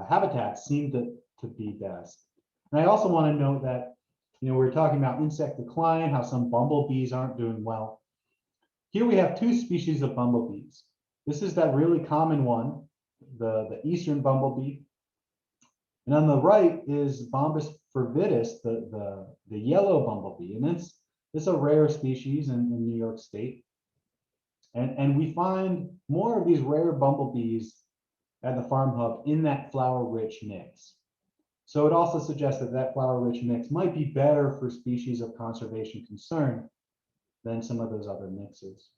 habitats seem to be best. And I also want to note that, we're talking about insect decline, how some bumblebees aren't doing well. Here we have two species of bumblebees. This is that really common one, the eastern bumblebee. And on the right is Bombus fervidus, the yellow bumblebee. And it's a rare species in New York State. And we find more of these rare bumblebees at the farm hub in that flower-rich mix. So it also suggests that flower-rich mix might be better for species of conservation concern than some of those other mixes.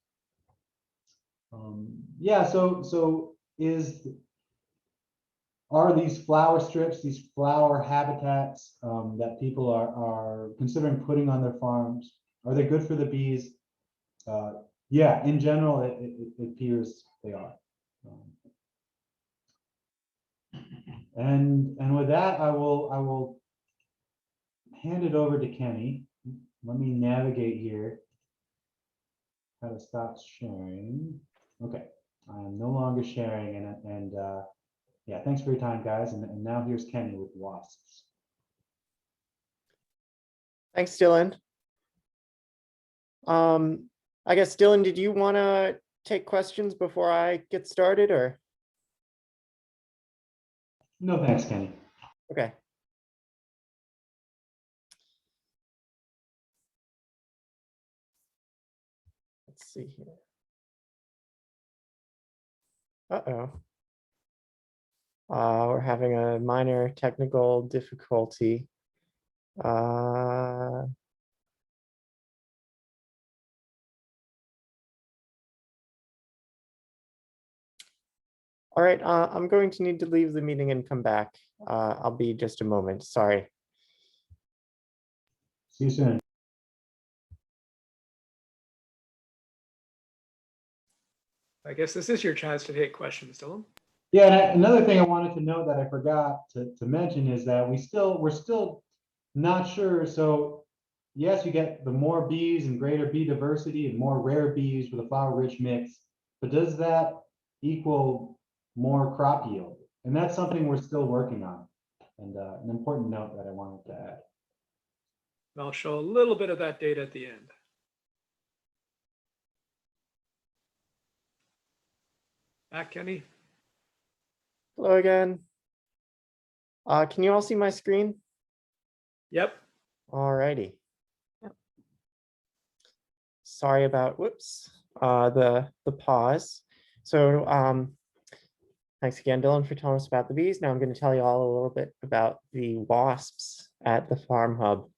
Yeah, so are these flower strips, these flower habitats that people are considering putting on their farms, are they good for the bees? Yeah, in general, it appears they are. And with that, I will hand it over to Kenny. Let me navigate here. How to stop sharing. Okay, I'm no longer sharing, and yeah, thanks for your time, guys. And now here's Kenny with wasps.
Thanks, Dylan. I guess, Dylan, did you want to take questions before I get started, or?
No, thanks, Kenny.
Okay. Let's see here. Uh-oh. We're having a minor technical difficulty. All right, I'm going to need to leave the meeting and come back. I'll be just a moment, sorry.
See you soon.
I guess this is your chance to take questions, Dylan.
Yeah, and another thing I wanted to note that I forgot to mention is that we're still not sure. So yes, you get the more bees and greater bee diversity and more rare bees with a flower-rich mix, but does that equal more crop yield? And that's something we're still working on, and an important note that I wanted to add.
I'll show a little bit of that data at the end. Back, Kenny.
Hello again. Can you all see my screen?
Yep.
All righty. Sorry about, whoops, the pause. So thanks again, Dylan, for telling us about the bees. Now I'm going to tell you all a little bit about the wasps at the farm hub.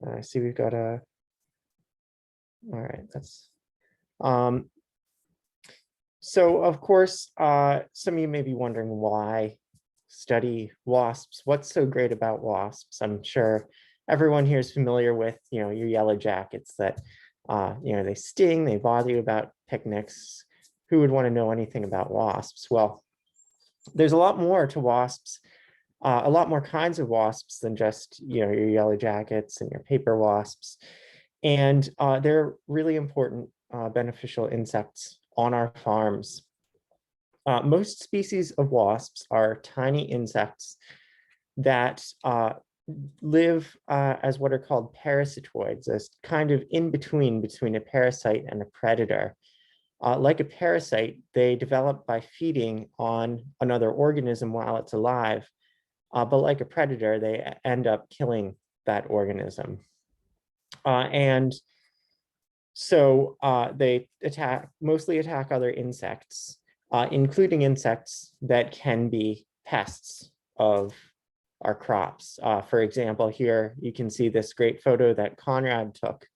I see we've got a, all right, that's, so of course, some of you may be wondering why study wasps. What's so great about wasps? I'm sure everyone here is familiar with, your yellow jackets that, they sting, they bother you about picnics. Who would want to know anything about wasps? Well, there's a lot more to wasps, a lot more kinds of wasps than just, your yellow jackets and your paper wasps. And they're really important beneficial insects on our farms. Most species of wasps are tiny insects that live as what are called parasitoids, as kind of in between a parasite and a predator. Like a parasite, they develop by feeding on another organism while it's alive, but like a predator, they end up killing that organism. And so they mostly attack other insects, including insects that can be pests of our crops. For example, here you can see this great photo that Conrad took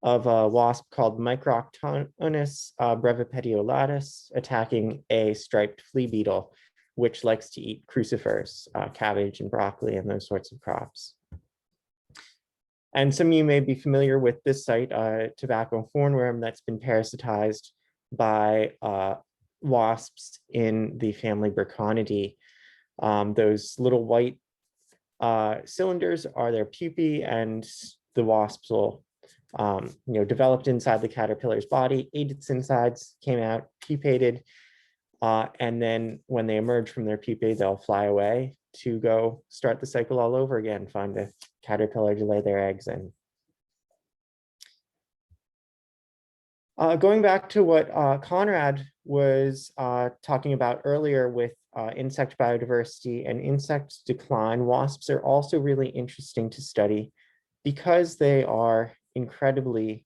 of a wasp called Microctonus brevipediolatus attacking a striped flea beetle, which likes to eat crucifers, cabbage and broccoli and those sorts of crops. And some of you may be familiar with this site, tobacco hornworm that's been parasitized by wasps in the family Braconidae. Those little white cylinders are their pupae, and the wasps will, developed inside the caterpillar's body, ate its insides, came out, pupated, and then when they emerge from their pupae, they'll fly away to go start the cycle all over again, find a caterpillar to lay their eggs in. Going back to what Conrad was talking about earlier with insect biodiversity and insect decline, wasps are also really interesting to study because they are incredibly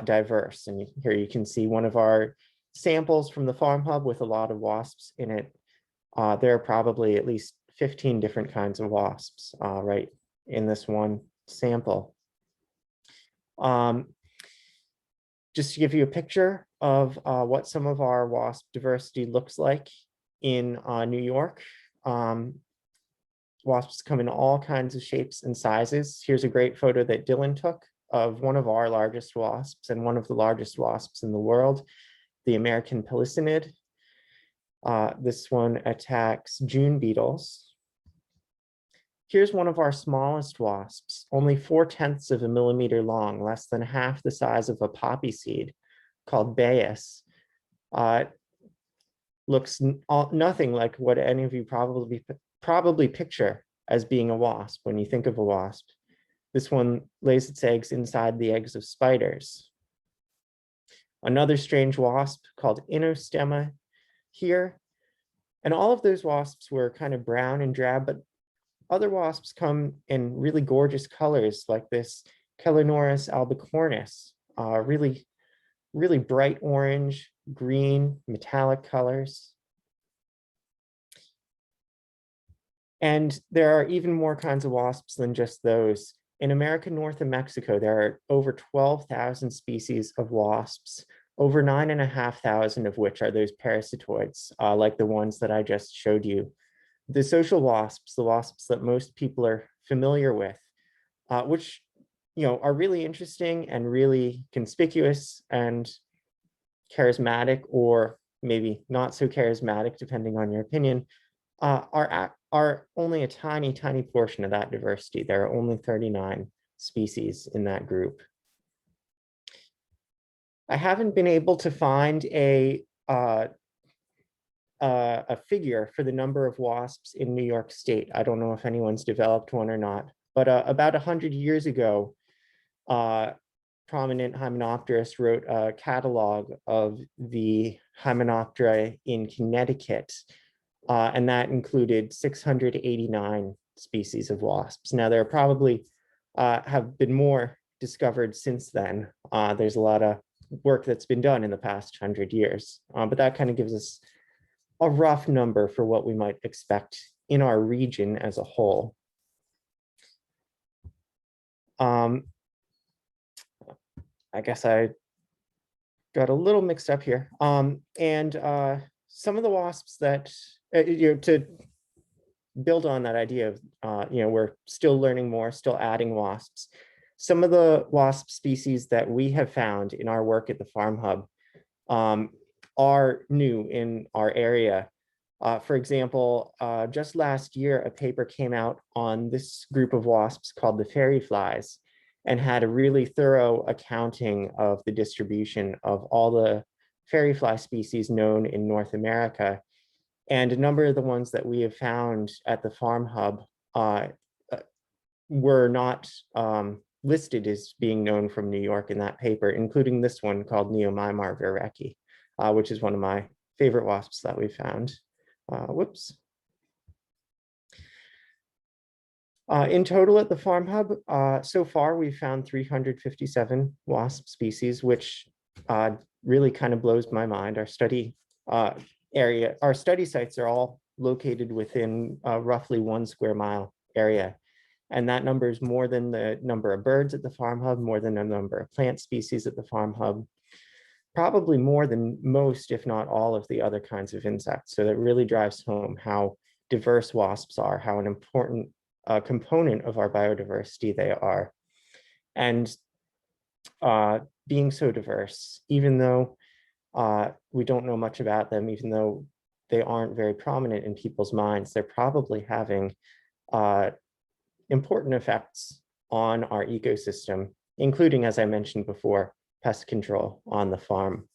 diverse. And here you can see one of our samples from the Farm Hub with a lot of wasps in it. There are probably at least 15 different kinds of wasps right in this one sample. Just to give you a picture of what some of our wasp diversity looks like in New York. Wasps come in all kinds of shapes and sizes. Here's a great photo that Dylan took of one of our largest wasps and one of the largest wasps in the world, the American pelicinid. This one attacks June beetles. Here's one of our smallest wasps, only 0.4 of a millimeter long, less than half the size of a poppy seed, called Bayus. Looks nothing like what any of you probably picture as being a wasp when you think of a wasp. This one lays its eggs inside the eggs of spiders. Another strange wasp called Inostemma here. And all of those wasps were kind of brown and drab, but other wasps come in really gorgeous colors like this Chelonoris albicornis, really bright orange, green, metallic colors. And there are even more kinds of wasps than just those. In America, North, and Mexico, there are over 12,000 species of wasps, over 9,500 of which are those parasitoids, like the ones that I just showed you. The social wasps, the wasps that most people are familiar with, which are really interesting and really conspicuous and charismatic, or maybe not so charismatic, depending on your opinion, are only a tiny, tiny portion of that diversity. There are only 39 species in that group. I haven't been able to find a figure for the number of wasps in New York State. I don't know if anyone's developed one or not, but about 100 years ago, prominent hymenopterist wrote a catalog of the hymenoptera in Connecticut, and that included 689 species of wasps. Now, there probably have been more discovered since then. There's a lot of work that's been done in the past 100 years, but that kind of gives us a rough number for what we might expect in our region as a whole. I guess I got a little mixed up here. And some of the wasps that, to build on that idea of, we're still learning more, still adding wasps. Some of the wasp species that we have found in our work at the Farm Hub are new in our area. For example, just last year, a paper came out on this group of wasps called the fairy flies, and had a really thorough accounting of the distribution of all the fairy fly species known in North America. And a number of the ones that we have found at the Farm Hub were not listed as being known from New York in that paper, including this one called Neomimar verrecki, which is one of my favorite wasps that we found. Whoops. In total at the Farm Hub, so far we've found 357 wasp species, which really kind of blows my mind. Our study area, our study sites are all located within roughly 1 square mile area. And that number is more than the number of birds at the Farm Hub, more than the number of plant species at the Farm Hub, probably more than most, if not all, of the other kinds of insects. So that really drives home how diverse wasps are, how an important component of our biodiversity they are. And being so diverse, even though we don't know much about them, even though they aren't very prominent in people's minds, they're probably having important effects on our ecosystem, including, as I mentioned before, pest control on the farm.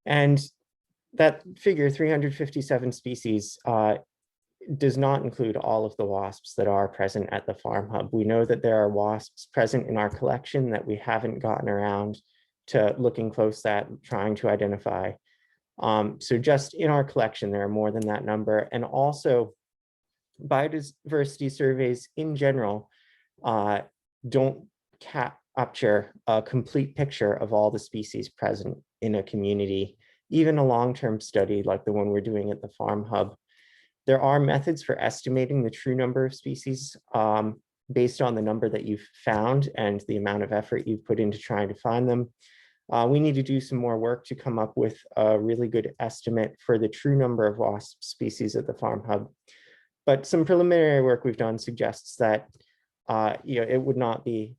And that figure, 357 species, does not include all of the wasps that are present at the farm hub. We know that there are wasps present in our collection that we haven't gotten around to looking close at, trying to identify. So just in our collection, there are more than that number. And also biodiversity surveys in general don't capture a complete picture of all the species present in a community. Even a long-term study like the one we're doing at the farm hub, there are methods for estimating the true number of species based on the number that you've found and the amount of effort you've put into trying to find them. We need to do some more work to come up with a really good estimate for the true number of wasp species at the farm hub. But some preliminary work we've done suggests that it would not be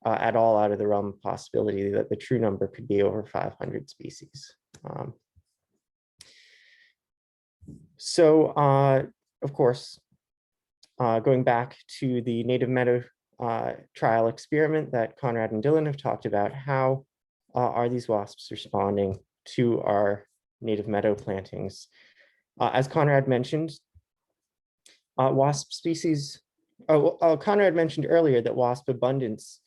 at all out of the realm of possibility that the true number could be over 500 species. Of course, going back to the native meadow trial experiment that Conrad and Dylan have talked about, how are these wasps responding to our native meadow plantings? As Conrad mentioned, wasp species, Conrad mentioned earlier that wasp abundance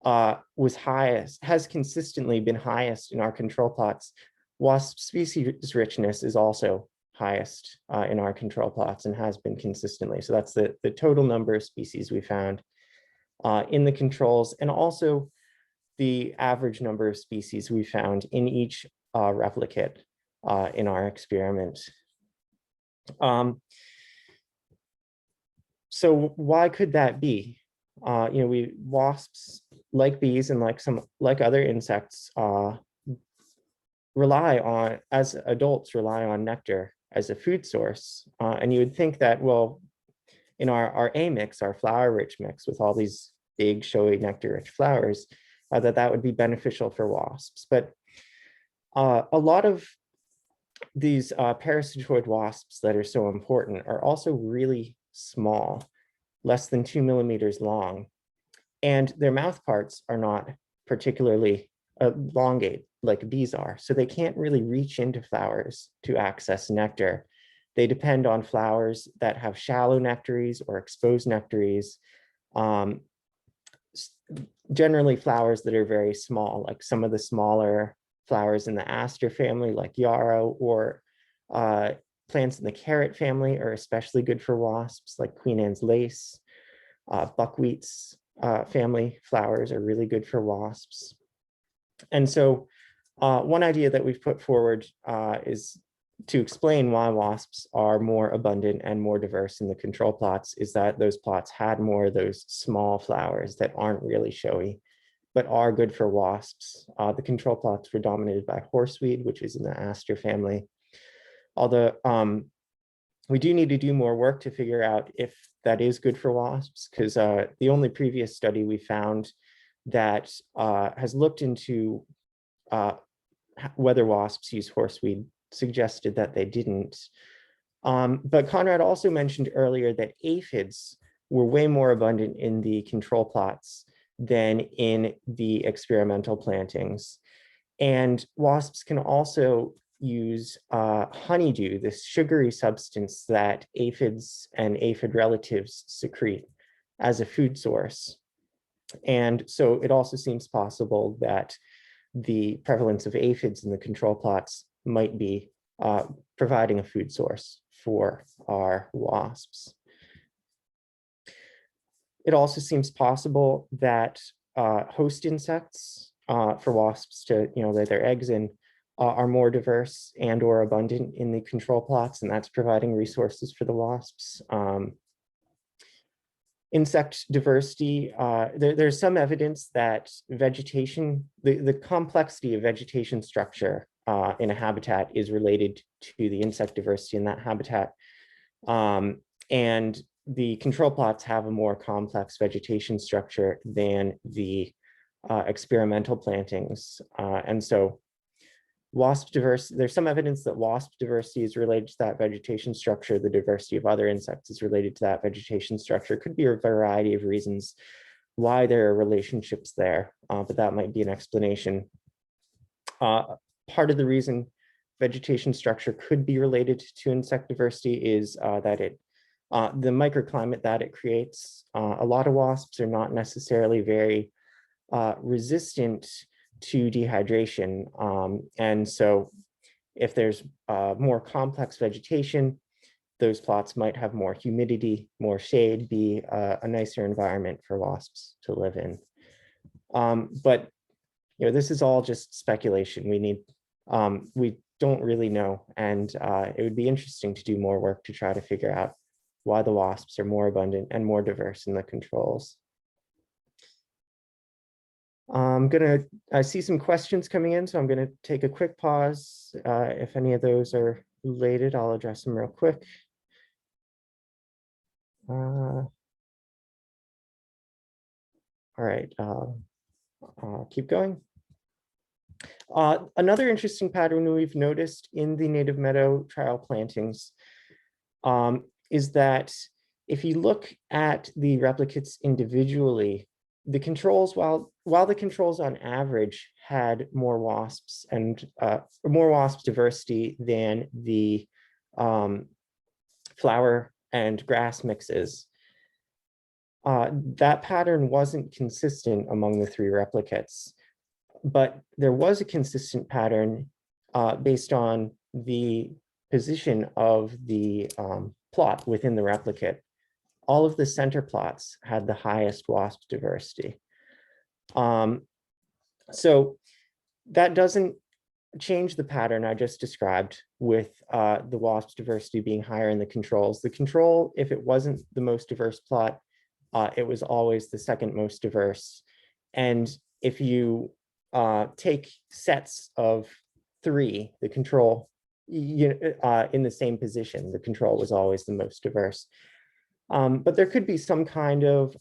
has consistently been highest in our control plots. Wasp species richness is also highest in our control plots and has been consistently. So that's the total number of species we found in the controls, and also the average number of species we found in each replicate in our experiment. So why could that be? Wasps, like bees and like other insects, as adults rely on nectar as a food source. And you would think that, well, in our A mix, our flower-rich mix with all these big, showy, nectar-rich flowers, that would be beneficial for wasps. But a lot of these parasitoid wasps that are so important are also really small, less than 2 millimeters long. And their mouth parts are not particularly elongate like bees are. So they can't really reach into flowers to access nectar. They depend on flowers that have shallow nectaries or exposed nectaries. Generally flowers that are very small, like some of the smaller flowers in the aster family, like yarrow, or plants in the carrot family are especially good for wasps, like Queen Anne's lace. Buckwheat's family flowers are really good for wasps. And so one idea that we've put forward is to explain why wasps are more abundant and more diverse in the control plots, is that those plots had more of those small flowers that aren't really showy, but are good for wasps. The control plots were dominated by horseweed, which is in the aster family. Although we do need to do more work to figure out if that is good for wasps, because the only previous study we found that has looked into whether wasps use horseweed suggested that they didn't. But Conrad also mentioned earlier that aphids were way more abundant in the control plots than in the experimental plantings. And wasps can also use honeydew, this sugary substance that aphids and aphid relatives secrete, as a food source. And so it also seems possible that the prevalence of aphids in the control plots might be providing a food source for our wasps. It also seems possible that host insects for wasps to lay their eggs in are more diverse and or abundant in the control plots, and that's providing resources for the wasps. Insect diversity, there's some evidence that vegetation, the complexity of vegetation structure in a habitat is related to the insect diversity in that habitat. And the control plots have a more complex vegetation structure than the experimental plantings. And so there's some evidence that wasp diversity is related to that vegetation structure. The diversity of other insects is related to that vegetation structure. Could be a variety of reasons why there are relationships there, but that might be an explanation. Part of the reason vegetation structure could be related to insect diversity is that the microclimate that it creates. A lot of wasps are not necessarily very resistant to dehydration. And so if there's more complex vegetation, those plots might have more humidity, more shade, be a nicer environment for wasps to live in. But this is all just speculation. We don't really know, and it would be interesting to do more work to try to figure out why the wasps are more abundant and more diverse in the controls. I see some questions coming in, so I'm gonna take a quick pause. If any of those are related, I'll address them real quick. All right, I'll keep going. Another interesting pattern we've noticed in the native meadow trial plantings is that if you look at the replicates individually, the controls, while the controls on average had more wasps and more wasp diversity than the flower and grass mixes, that pattern wasn't consistent among the three replicates. But there was a consistent pattern based on the position of the plot within the replicate. All of the center plots had the highest wasp diversity. So that doesn't change the pattern I just described with the wasp diversity being higher in the controls. The control, if it wasn't the most diverse plot, it was always the second most diverse. And if you take sets of three, the control in the same position, the control was always the most diverse. But there could be some kind of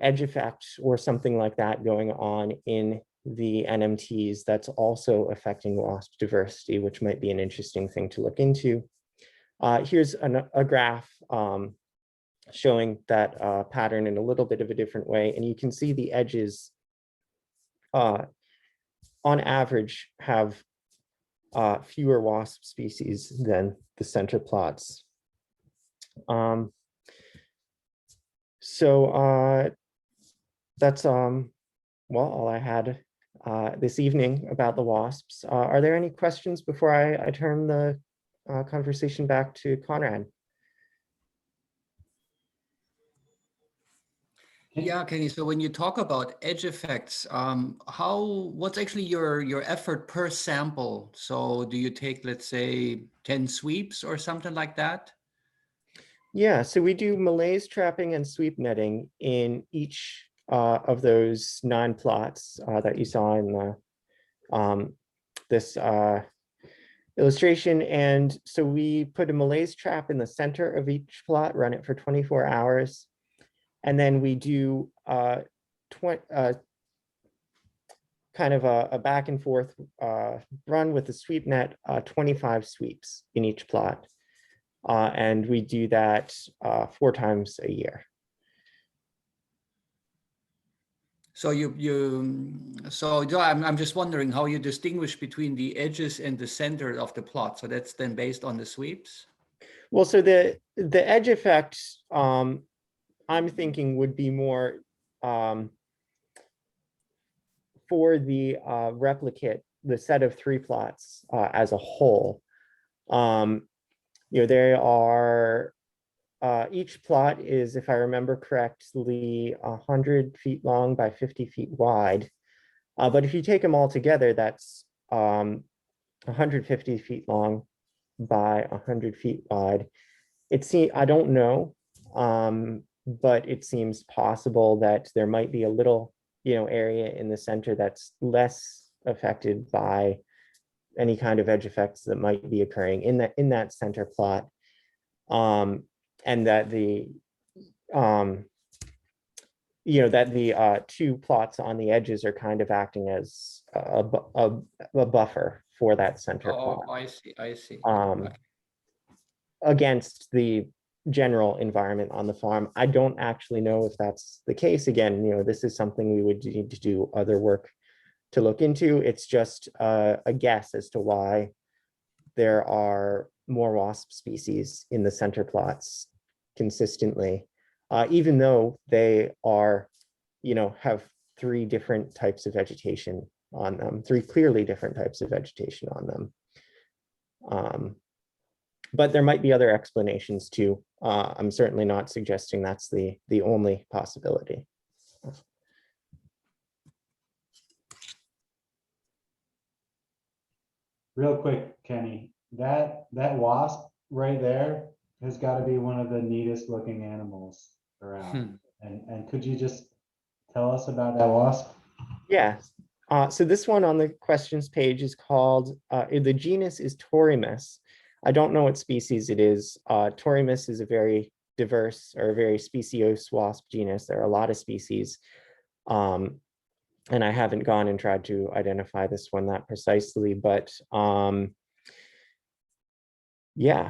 edge effect or something like that going on in the NMTs that's also affecting wasp diversity, which might be an interesting thing to look into. Here's a graph showing that pattern in a little bit of a different way, and you can see the edges on average have fewer wasp species than the center plots. That's all I had this evening about the wasps. Are there any questions before I turn the conversation back to Conrad?
Yeah, Kenny. So when you talk about edge effects, what's actually your effort per sample? So do you take, let's say, 10 sweeps or something like that?
Yeah, so we do malaise trapping and sweep netting in each of those 9 plots that you saw in the this illustration. And so we put a malaise trap in the center of each plot, run it for 24 hours. And then we do kind of a back and forth run with the sweep net, 25 sweeps in each plot. And we do that 4 times a year.
So I'm just wondering how you distinguish between the edges and the center of the plot. So that's then based on the sweeps?
Well, so the edge effect, I'm thinking would be more for the replicate, the set of 3 plots as a whole. There are, each plot is, if I remember correctly, 100 feet long by 50 feet wide. But if you take them all together, that's 150 feet long by 100 feet wide. I don't know, but it seems possible that there might be a little, area in the center that's less affected by any kind of edge effects that might be occurring in that center plot, and that the that the two plots on the edges are kind of acting as a buffer for that center plot.
Oh, I see, I see.
Um,
Okay.
against the general environment on the farm. I don't actually know if that's the case. Again, this is something we would need to do other work to look into. It's just a guess as to why there are more wasp species in the center plots consistently, even though they are, have three different types of vegetation on them, three clearly different types of vegetation on them. But there might be other explanations too. I'm certainly not suggesting that's the only possibility.
Real quick, Kenny, that wasp right there has got to be one of the neatest looking animals around. And could you just tell us about that wasp?
Yeah. So this one on the questions page is called, the genus is Torimus. I don't know what species it is. Torimus is a very diverse or a very speciose wasp genus. There are a lot of species. And I haven't gone and tried to identify this one that precisely, but yeah,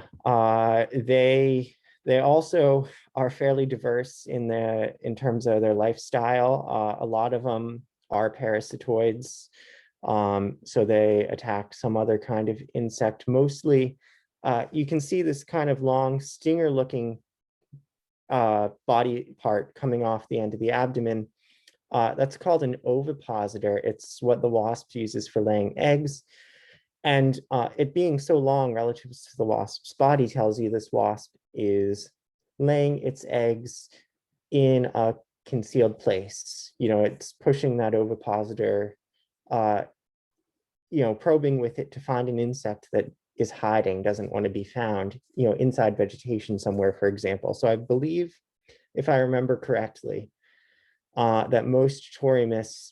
they also are fairly diverse in terms of their lifestyle. A lot of them are parasitoids. So they attack some other kind of insect. Mostly, you can see this kind of long stinger-looking body part coming off the end of the abdomen. That's called an ovipositor. It's what the wasp uses for laying eggs. And it being so long relative to the wasp's body tells you this wasp is laying its eggs in a concealed place. It's pushing that ovipositor, probing with it to find an insect that is hiding, doesn't want to be found, inside vegetation somewhere, for example. So I believe, if I remember correctly, that most Torimus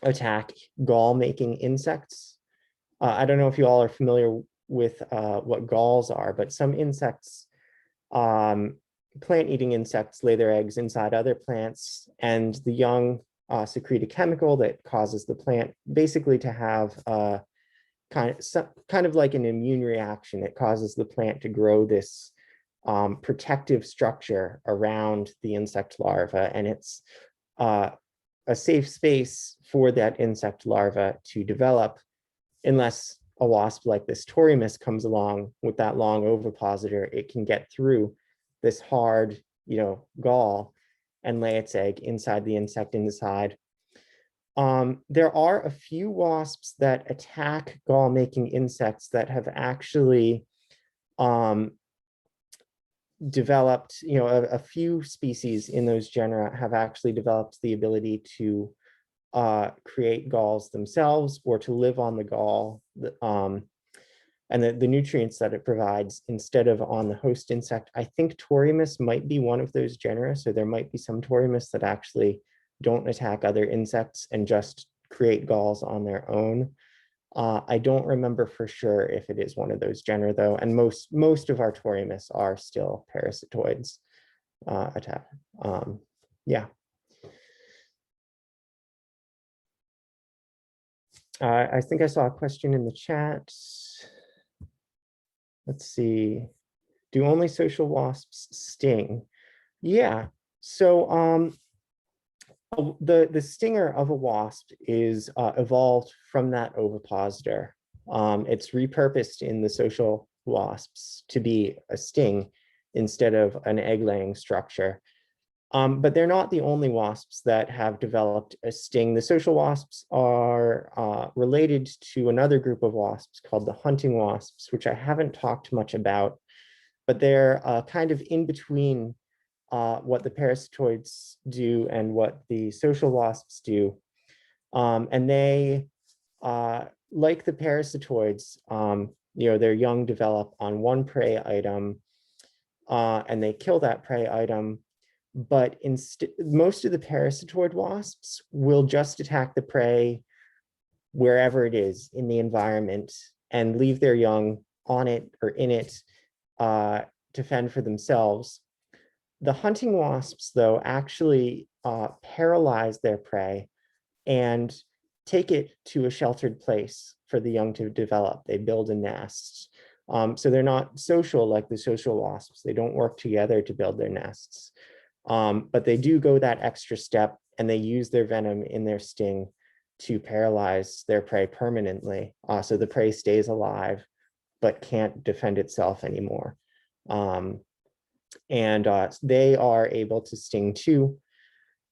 attack gall-making insects. I don't know if you all are familiar with what galls are, but some insects, plant-eating insects, lay their eggs inside other plants, and the young secrete a chemical that causes the plant basically to have kind of like an immune reaction. It causes the plant to grow this protective structure around the insect larva, and it's a safe space for that insect larva to develop, unless a wasp like this Torimus comes along with that long ovipositor. It can get through this hard, gall and lay its egg inside the insect inside. There are a few wasps that attack gall-making insects that have actually developed, a few species in those genera have actually developed the ability to create galls themselves, or to live on the gall, and the nutrients that it provides instead of on the host insect. I think Torimus might be one of those genera, so there might be some Torimus that actually don't attack other insects and just create galls on their own. I don't remember for sure if it is one of those genera though, and most of our Torimus are still parasitoids attack. Yeah. I think I saw a question in the chat. Let's see. Do only social wasps sting? Yeah. So the stinger of a wasp is evolved from that ovipositor. It's repurposed in the social wasps to be a sting instead of an egg-laying structure. But they're not the only wasps that have developed a sting. The social wasps are related to another group of wasps called the hunting wasps, which I haven't talked much about, but they're kind of in between what the parasitoids do and what the social wasps do. And they, like the parasitoids, their young develop on one prey item and they kill that prey item. But most of the parasitoid wasps will just attack the prey wherever it is in the environment and leave their young on it or in it to fend for themselves. The hunting wasps, though, actually paralyze their prey and take it to a sheltered place for the young to develop. They build a nest. So they're not social like the social wasps. They don't work together to build their nests. But they do go that extra step, and they use their venom in their sting to paralyze their prey permanently. So the prey stays alive, but can't defend itself anymore. They are able to sting too.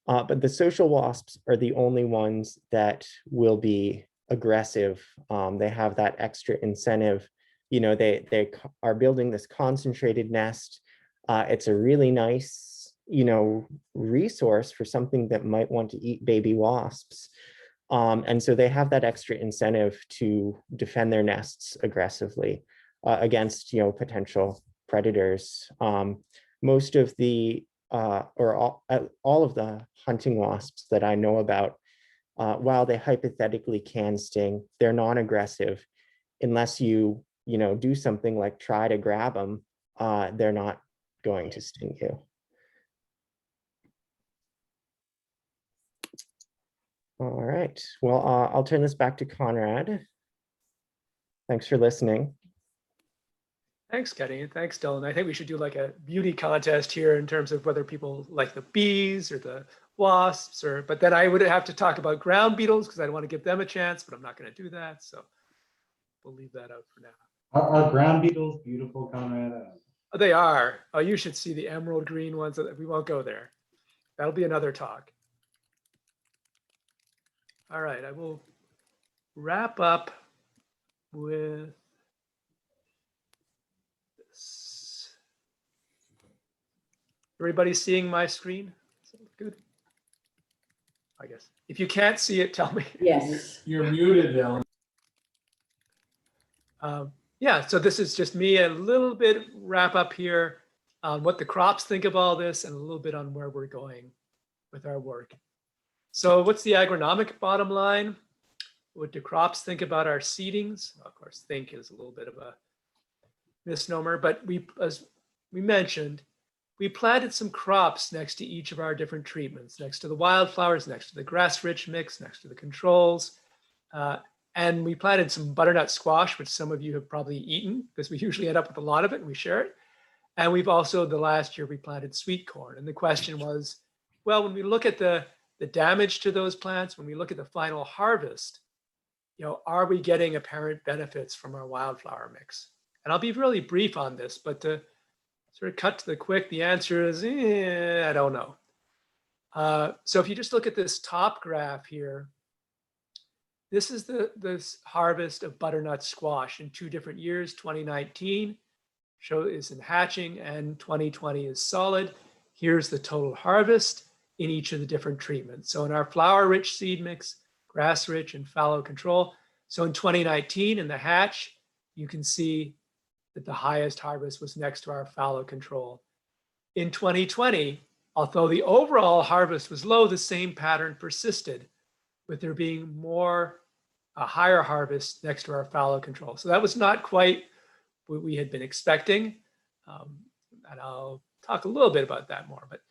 But the social wasps are the only ones that will be aggressive. They have that extra incentive. They are building this concentrated nest. It's a really nice, resource for something that might want to eat baby wasps. And so they have that extra incentive to defend their nests aggressively against, potential predators. Most of the all of the hunting wasps that I know about, while they hypothetically can sting, they're non-aggressive unless you do something like try to grab them. They're not going to sting you. All right, well, I'll turn this back to Conrad. Thanks for listening.
Thanks, Kenny. Thanks, Dylan. I think we should do like a beauty contest here in terms of whether people like the bees or the wasps, but then I would have to talk about ground beetles because I want to give them a chance, but I'm not going to do that. So we'll leave that out for now.
Are ground beetles beautiful, Conrad?
Oh, they are. Oh, you should see the emerald green ones. We won't go there. That'll be another talk. All right, I will wrap up with this. Everybody seeing my screen? Is that good? I guess. If you can't see it, tell me.
Yes.
You're muted, Dylan.
Yeah, so this is just me, a little bit wrap up here on what the crops think of all this and a little bit on where we're going with our work. So what's the agronomic bottom line? What do crops think about our seedings? Of course, think is a little bit of a misnomer, but as we mentioned, we planted some crops next to each of our different treatments, next to the wildflowers, next to the grass-rich mix, next to the controls. And we planted some butternut squash, which some of you have probably eaten because we usually end up with a lot of it and we share it. And we've also, the last year, we planted sweet corn. And the question was, well, when we look at the damage to those plants, when we look at the final harvest, are we getting apparent benefits from our wildflower mix? And I'll be really brief on this, but to sort of cut to the quick, the answer is, I don't know. So if you just look at this top graph here, this is this harvest of butternut squash in 2 different years. 2019 is in hatching and 2020 is solid. Here's the total harvest in each of the different treatments. So in our flower-rich seed mix, grass-rich and fallow control. So in 2019 in the hatch, you can see that the highest harvest was next to our fallow control. In 2020, although the overall harvest was low, the same pattern persisted, with there being a higher harvest next to our fallow control. So that was not quite what we had been expecting. And I'll talk a little bit about that more, but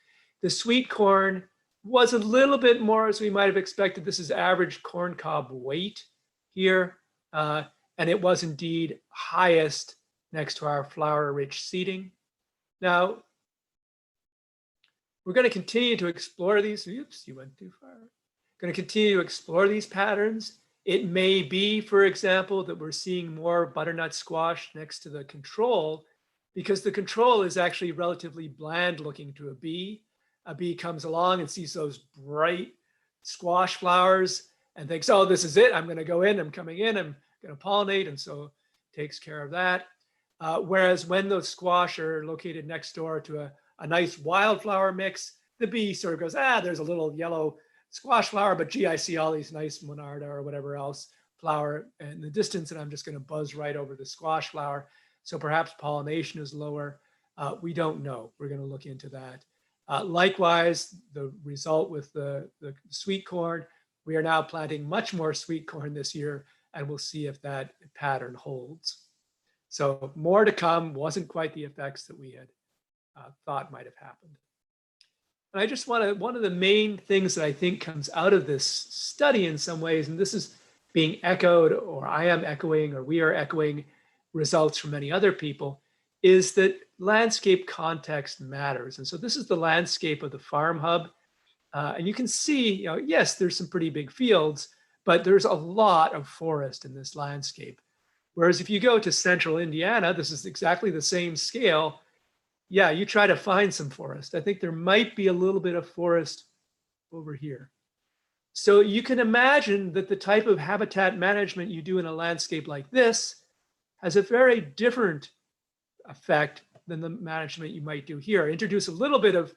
the sweet corn was a little bit more as we might have expected. This is average corn cob weight here. And it was indeed highest next to our flower-rich seeding. Now, we're going to continue to explore these. Oops, you went too far. Going to continue to explore these patterns. It may be, for example, that we're seeing more butternut squash next to the control because the control is actually relatively bland looking to a bee. A bee comes along and sees those bright squash flowers and thinks, oh, this is it. I'm going to go in. I'm coming in. I'm going to pollinate. And so takes care of that. Whereas when those squash are located next door to a nice wildflower mix, the bee sort of goes, there's a little yellow squash flower, but gee, I see all these nice monarda or whatever else flower in the distance, and I'm just going to buzz right over the squash flower. So perhaps pollination is lower. We don't know. We're going to look into that. Likewise, the result with the sweet corn, we are now planting much more sweet corn this year, and we'll see if that pattern holds. So more to come. Wasn't quite the effects that we had thought might have happened. And I just want to, one of the main things that I think comes out of this study in some ways, and this is being echoed, or I am echoing, or we are echoing results from many other people, is that landscape context matters. And so this is the landscape of the farm hub. And you can see, yes, there's some pretty big fields, but there's a lot of forest in this landscape. Whereas if you go to central Indiana, this is exactly the same scale. Yeah, you try to find some forest. I think there might be a little bit of forest over here. So you can imagine that the type of habitat management you do in a landscape like this has a very different effect than the management you might do here. Introduce a little bit of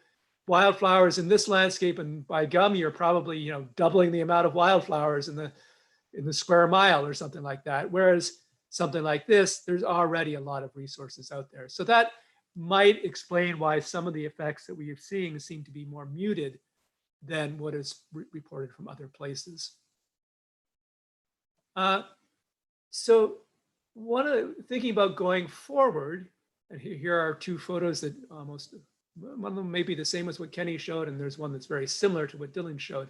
wildflowers in this landscape, and by gum, you're probably doubling the amount of wildflowers in the square mile or something like that. Whereas something like this, there's already a lot of resources out there. So that might explain why some of the effects that we are seeing seem to be more muted than what is reported from other places. So thinking about going forward, and here are two photos that almost, one of them may be the same as what Kenny showed, and there's one that's very similar to what Dylan showed.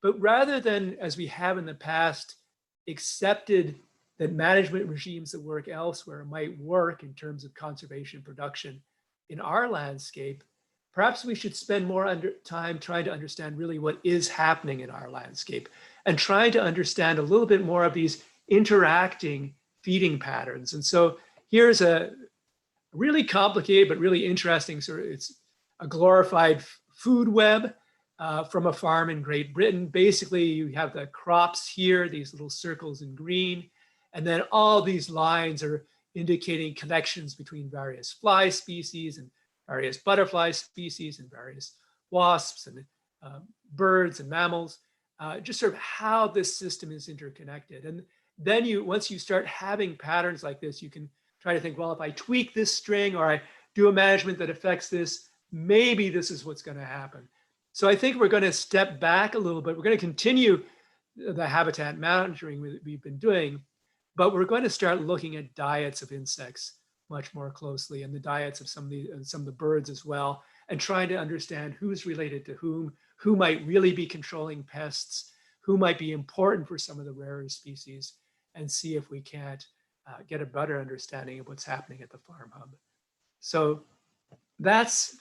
But rather than, as we have in the past, accepted that management regimes that work elsewhere might work in terms of conservation production in our landscape, perhaps we should spend more time trying to understand really what is happening in our landscape and trying to understand a little bit more of these interacting feeding patterns. And so here's a really complicated but really interesting it's a glorified food web from a farm in Great Britain. Basically, you have the crops here, these little circles in green, and then all these lines are indicating connections between various fly species and various butterfly species and various wasps and birds and mammals, just sort of how this system is interconnected. And then once you start having patterns like this, you can try to think, well, if I tweak this string or I do a management that affects this, maybe this is what's going to happen. So I think we're going to step back a little bit. We're going to continue the habitat monitoring we've been doing, but we're going to start looking at diets of insects much more closely, and the diets of some of the birds as well, and trying to understand who's related to whom, who might really be controlling pests, who might be important for some of the rarer species, and see if we can't get a better understanding of what's happening at the farm hub. So that's,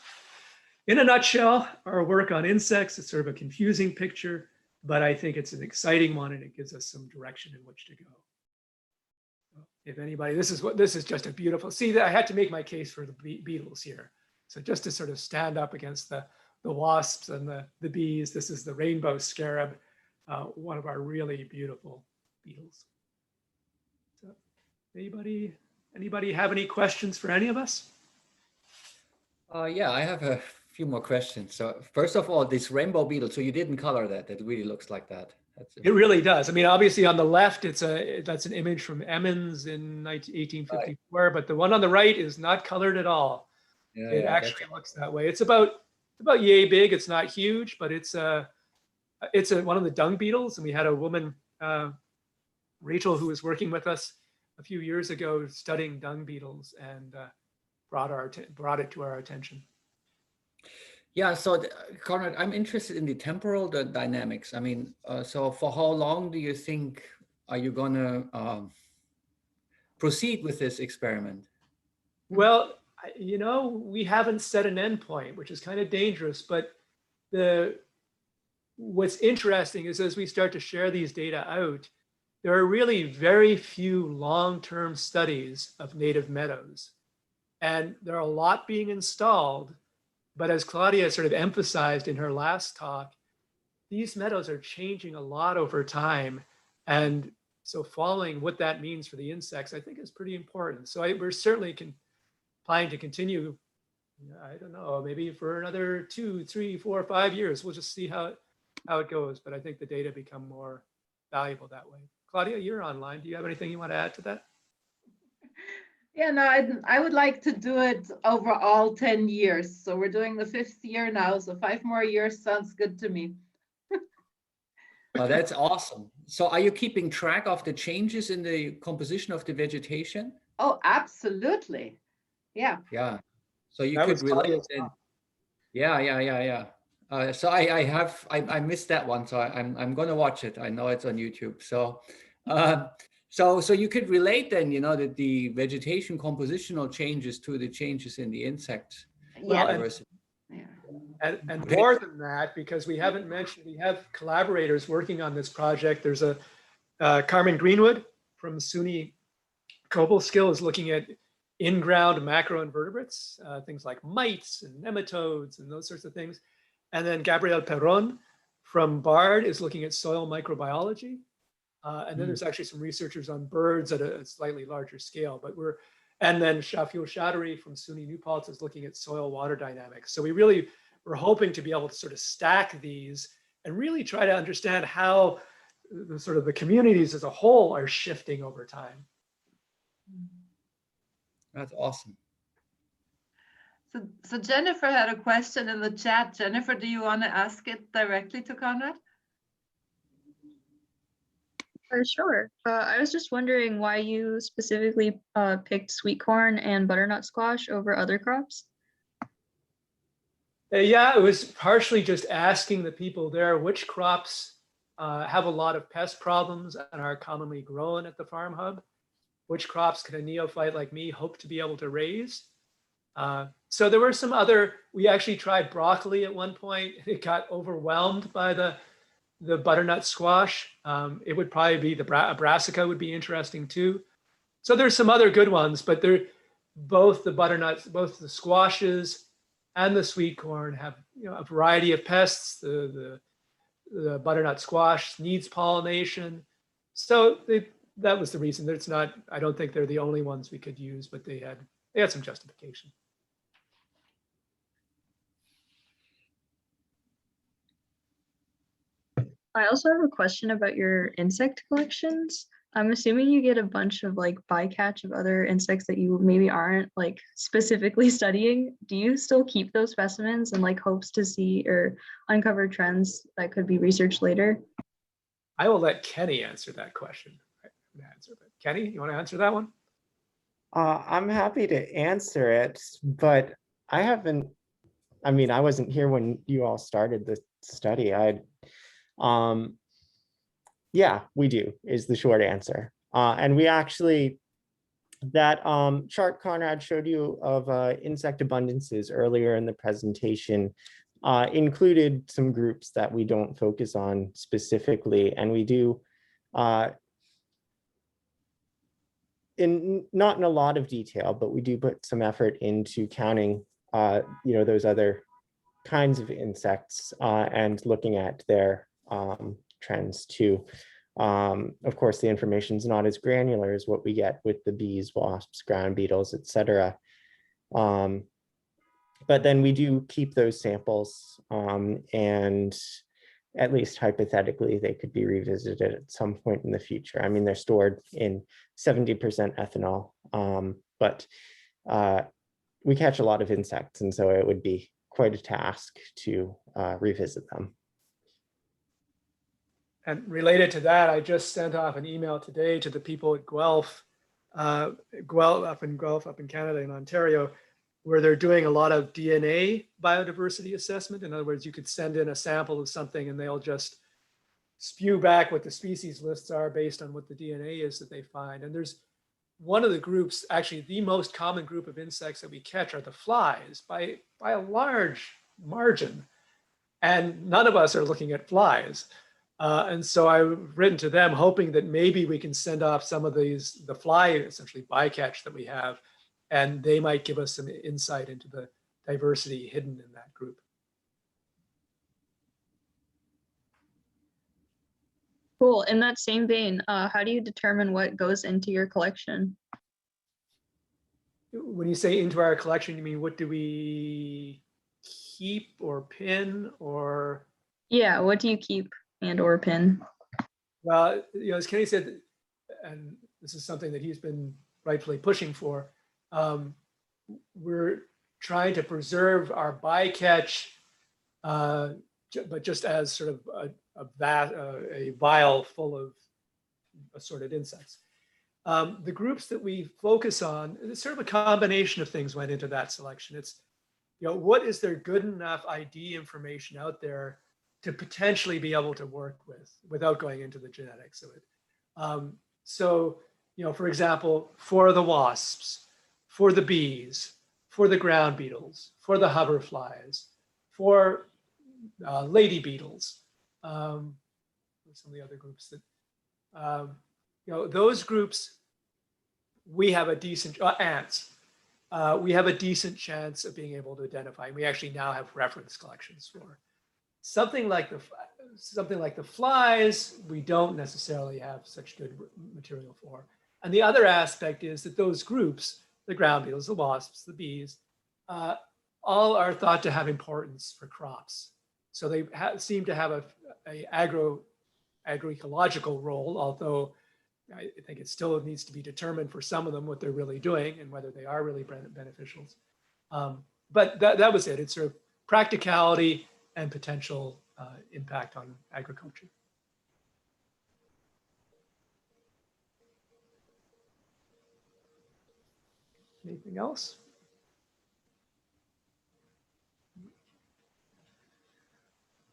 in a nutshell, our work on insects. It's sort of a confusing picture, but I think it's an exciting one, and it gives us some direction in which to go. If anybody, this is just a beautiful, see, I had to make my case for the beetles here. So just to sort of stand up against the wasps and the bees, this is the rainbow scarab, one of our really beautiful beetles. So anybody have any questions for any of us?
Yeah, I have a few more questions. So first of all, this rainbow beetle, so you didn't color that. It really looks like that.
It really does. I mean, obviously on the left, that's an image from Emmons in 1854, right. But the one on the right is not colored at all. Yeah, it actually looks that way. It's about yay big. It's not huge, but it's one of the dung beetles. And we had a woman, Rachel, who was working with us a few years ago studying dung beetles, and brought it to our attention.
Yeah, so Conrad, I'm interested in the temporal dynamics. I mean, so for how long do you think are you going to proceed with this experiment?
Well, we haven't set an endpoint, which is kind of dangerous. But what's interesting is as we start to share these data out, there are really very few long-term studies of native meadows. And there are a lot being installed. But as Claudia sort of emphasized in her last talk, these meadows are changing a lot over time. And so following what that means for the insects, I think is pretty important. So we're certainly planning to continue, I don't know, maybe for another 2, 3, 4, 5 years. We'll just see how it goes. But I think the data become more valuable that way. Claudia, you're online. Do you have anything you want to add to that?
Yeah, no, I would like to do it over all 10 years. So we're doing the 5th year now. So 5 more years sounds good to me.
Oh, that's awesome. So are you keeping track of the changes in the composition of the vegetation?
Oh, absolutely. Yeah.
Yeah. So you could relate it. Yeah. So I missed that one, so I'm going to watch it. I know it's on YouTube. So, so you could relate then, that the vegetation compositional changes to the changes in the insect
Well, and-
diversity.
Yeah.
And more than that, because we haven't mentioned, we have collaborators working on this project. There's a Carmen Greenwood from SUNY Cobleskill is looking at in-ground macroinvertebrates, things like mites and nematodes and those sorts of things. And then Gabriel Perron from Bard is looking at soil microbiology. And then there's actually some researchers on birds at a slightly larger scale, but and then Shafiul Chaudhry from SUNY New Paltz is looking at soil water dynamics. So we're hoping to be able to sort of stack these and really try to understand how the communities as a whole are shifting over time.
That's awesome.
So Jennifer had a question in the chat. Jennifer, do you want to ask it directly to Conrad?
Sure. I was just wondering why you specifically picked sweet corn and butternut squash over other crops.
Yeah, it was partially just asking the people there which crops have a lot of pest problems and are commonly grown at the farm hub. Which crops can a neophyte like me hope to be able to raise? So there were some we actually tried broccoli at one point. It got overwhelmed by the butternut squash. It would probably be brassica would be interesting too. So there's some other good ones, but both the butternuts, both the squashes and the sweet corn have a variety of pests. The butternut squash needs pollination. So that was the reason. I don't think they're the only ones we could use, but they had some justification.
I also have a question about your insect collections. I'm assuming you get a bunch of like bycatch of other insects that you maybe aren't like specifically studying. Do you still keep those specimens and like hopes to see or uncover trends that could be researched later?
I will let Kenny answer that question. Kenny, you want to answer that one?
I'm happy to answer it, but I wasn't here when you all started the study. Yeah, we do is the short answer. And we actually, that chart Conrad showed you of insect abundances earlier in the presentation included some groups that we don't focus on specifically. And we do, not in a lot of detail, but we do put some effort into counting, those other kinds of insects and looking at their trends too. Of course, the information is not as granular as what we get with the bees, wasps, ground beetles, etc. But then we do keep those samples, and at least hypothetically, they could be revisited at some point in the future. I mean, they're stored in 70% ethanol, but we catch a lot of insects, and so it would be quite a task to revisit them.
And related to that, I just sent off an email today to the people at Guelph up in Canada, in Ontario, where they're doing a lot of DNA biodiversity assessment. In other words, you could send in a sample of something and they'll just spew back what the species lists are based on what the DNA is that they find. And there's one of the groups, actually the most common group of insects that we catch are the flies by a large margin. And none of us are looking at flies. And so I've written to them hoping that maybe we can send off some of the fly, essentially bycatch that we have, and they might give us some insight into the diversity hidden in that group.
Cool. In that same vein, how do you determine what goes into your collection?
When you say into our collection, you mean what do we keep or pin or?
Yeah, what do you keep and or pin?
Well, as Kenny said, and this is something that he's been rightfully pushing for, we're trying to preserve our bycatch, but just as sort of a vial full of assorted insects. The groups that we focus on, it's sort of a combination of things went into that selection. It's what is there good enough ID information out there to potentially be able to work with without going into the genetics of it. So, for example, for the wasps, for the bees, for the ground beetles, for the hoverflies, for lady beetles, some of the other groups that, those groups, we have a decent, ants, we have a decent chance of being able to identify. We actually now have reference collections for. Something like the flies, we don't necessarily have such good material for. And the other aspect is that those groups, the ground beetles, the wasps, the bees, all are thought to have importance for crops. So they seem to have a agroecological role, although I think it still needs to be determined for some of them what they're really doing and whether they are really beneficial. But that was it. It's sort of practicality and potential impact on agriculture. Anything else?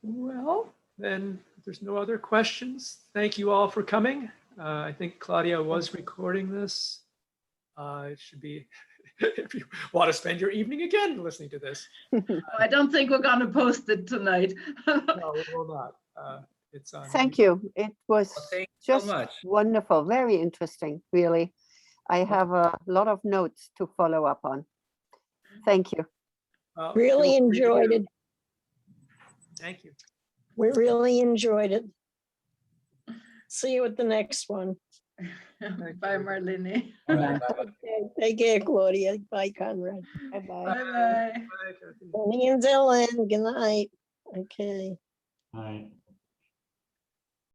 Well, then if there's no other questions, thank you all for coming. I think Claudia was recording this. It should be, if you want to spend your evening again listening to this.
I don't think we're going to post it tonight.
No, we will not. It's on.
Thank you. It was
Well, thank you so
just
much.
wonderful, very interesting, really. I have a lot of notes to follow up on. Thank you.
Really
Feel free to
enjoyed
do-
it.
Thank you.
We really enjoyed it. See you at the next one.
Bye, Marlene.
All right, bye-bye.
Okay, take care, Claudia. Bye, Conrad.
Bye-bye.
Bye-bye.
Bye, Kathy.
Tony and Dylan, good night. Okay.
All right.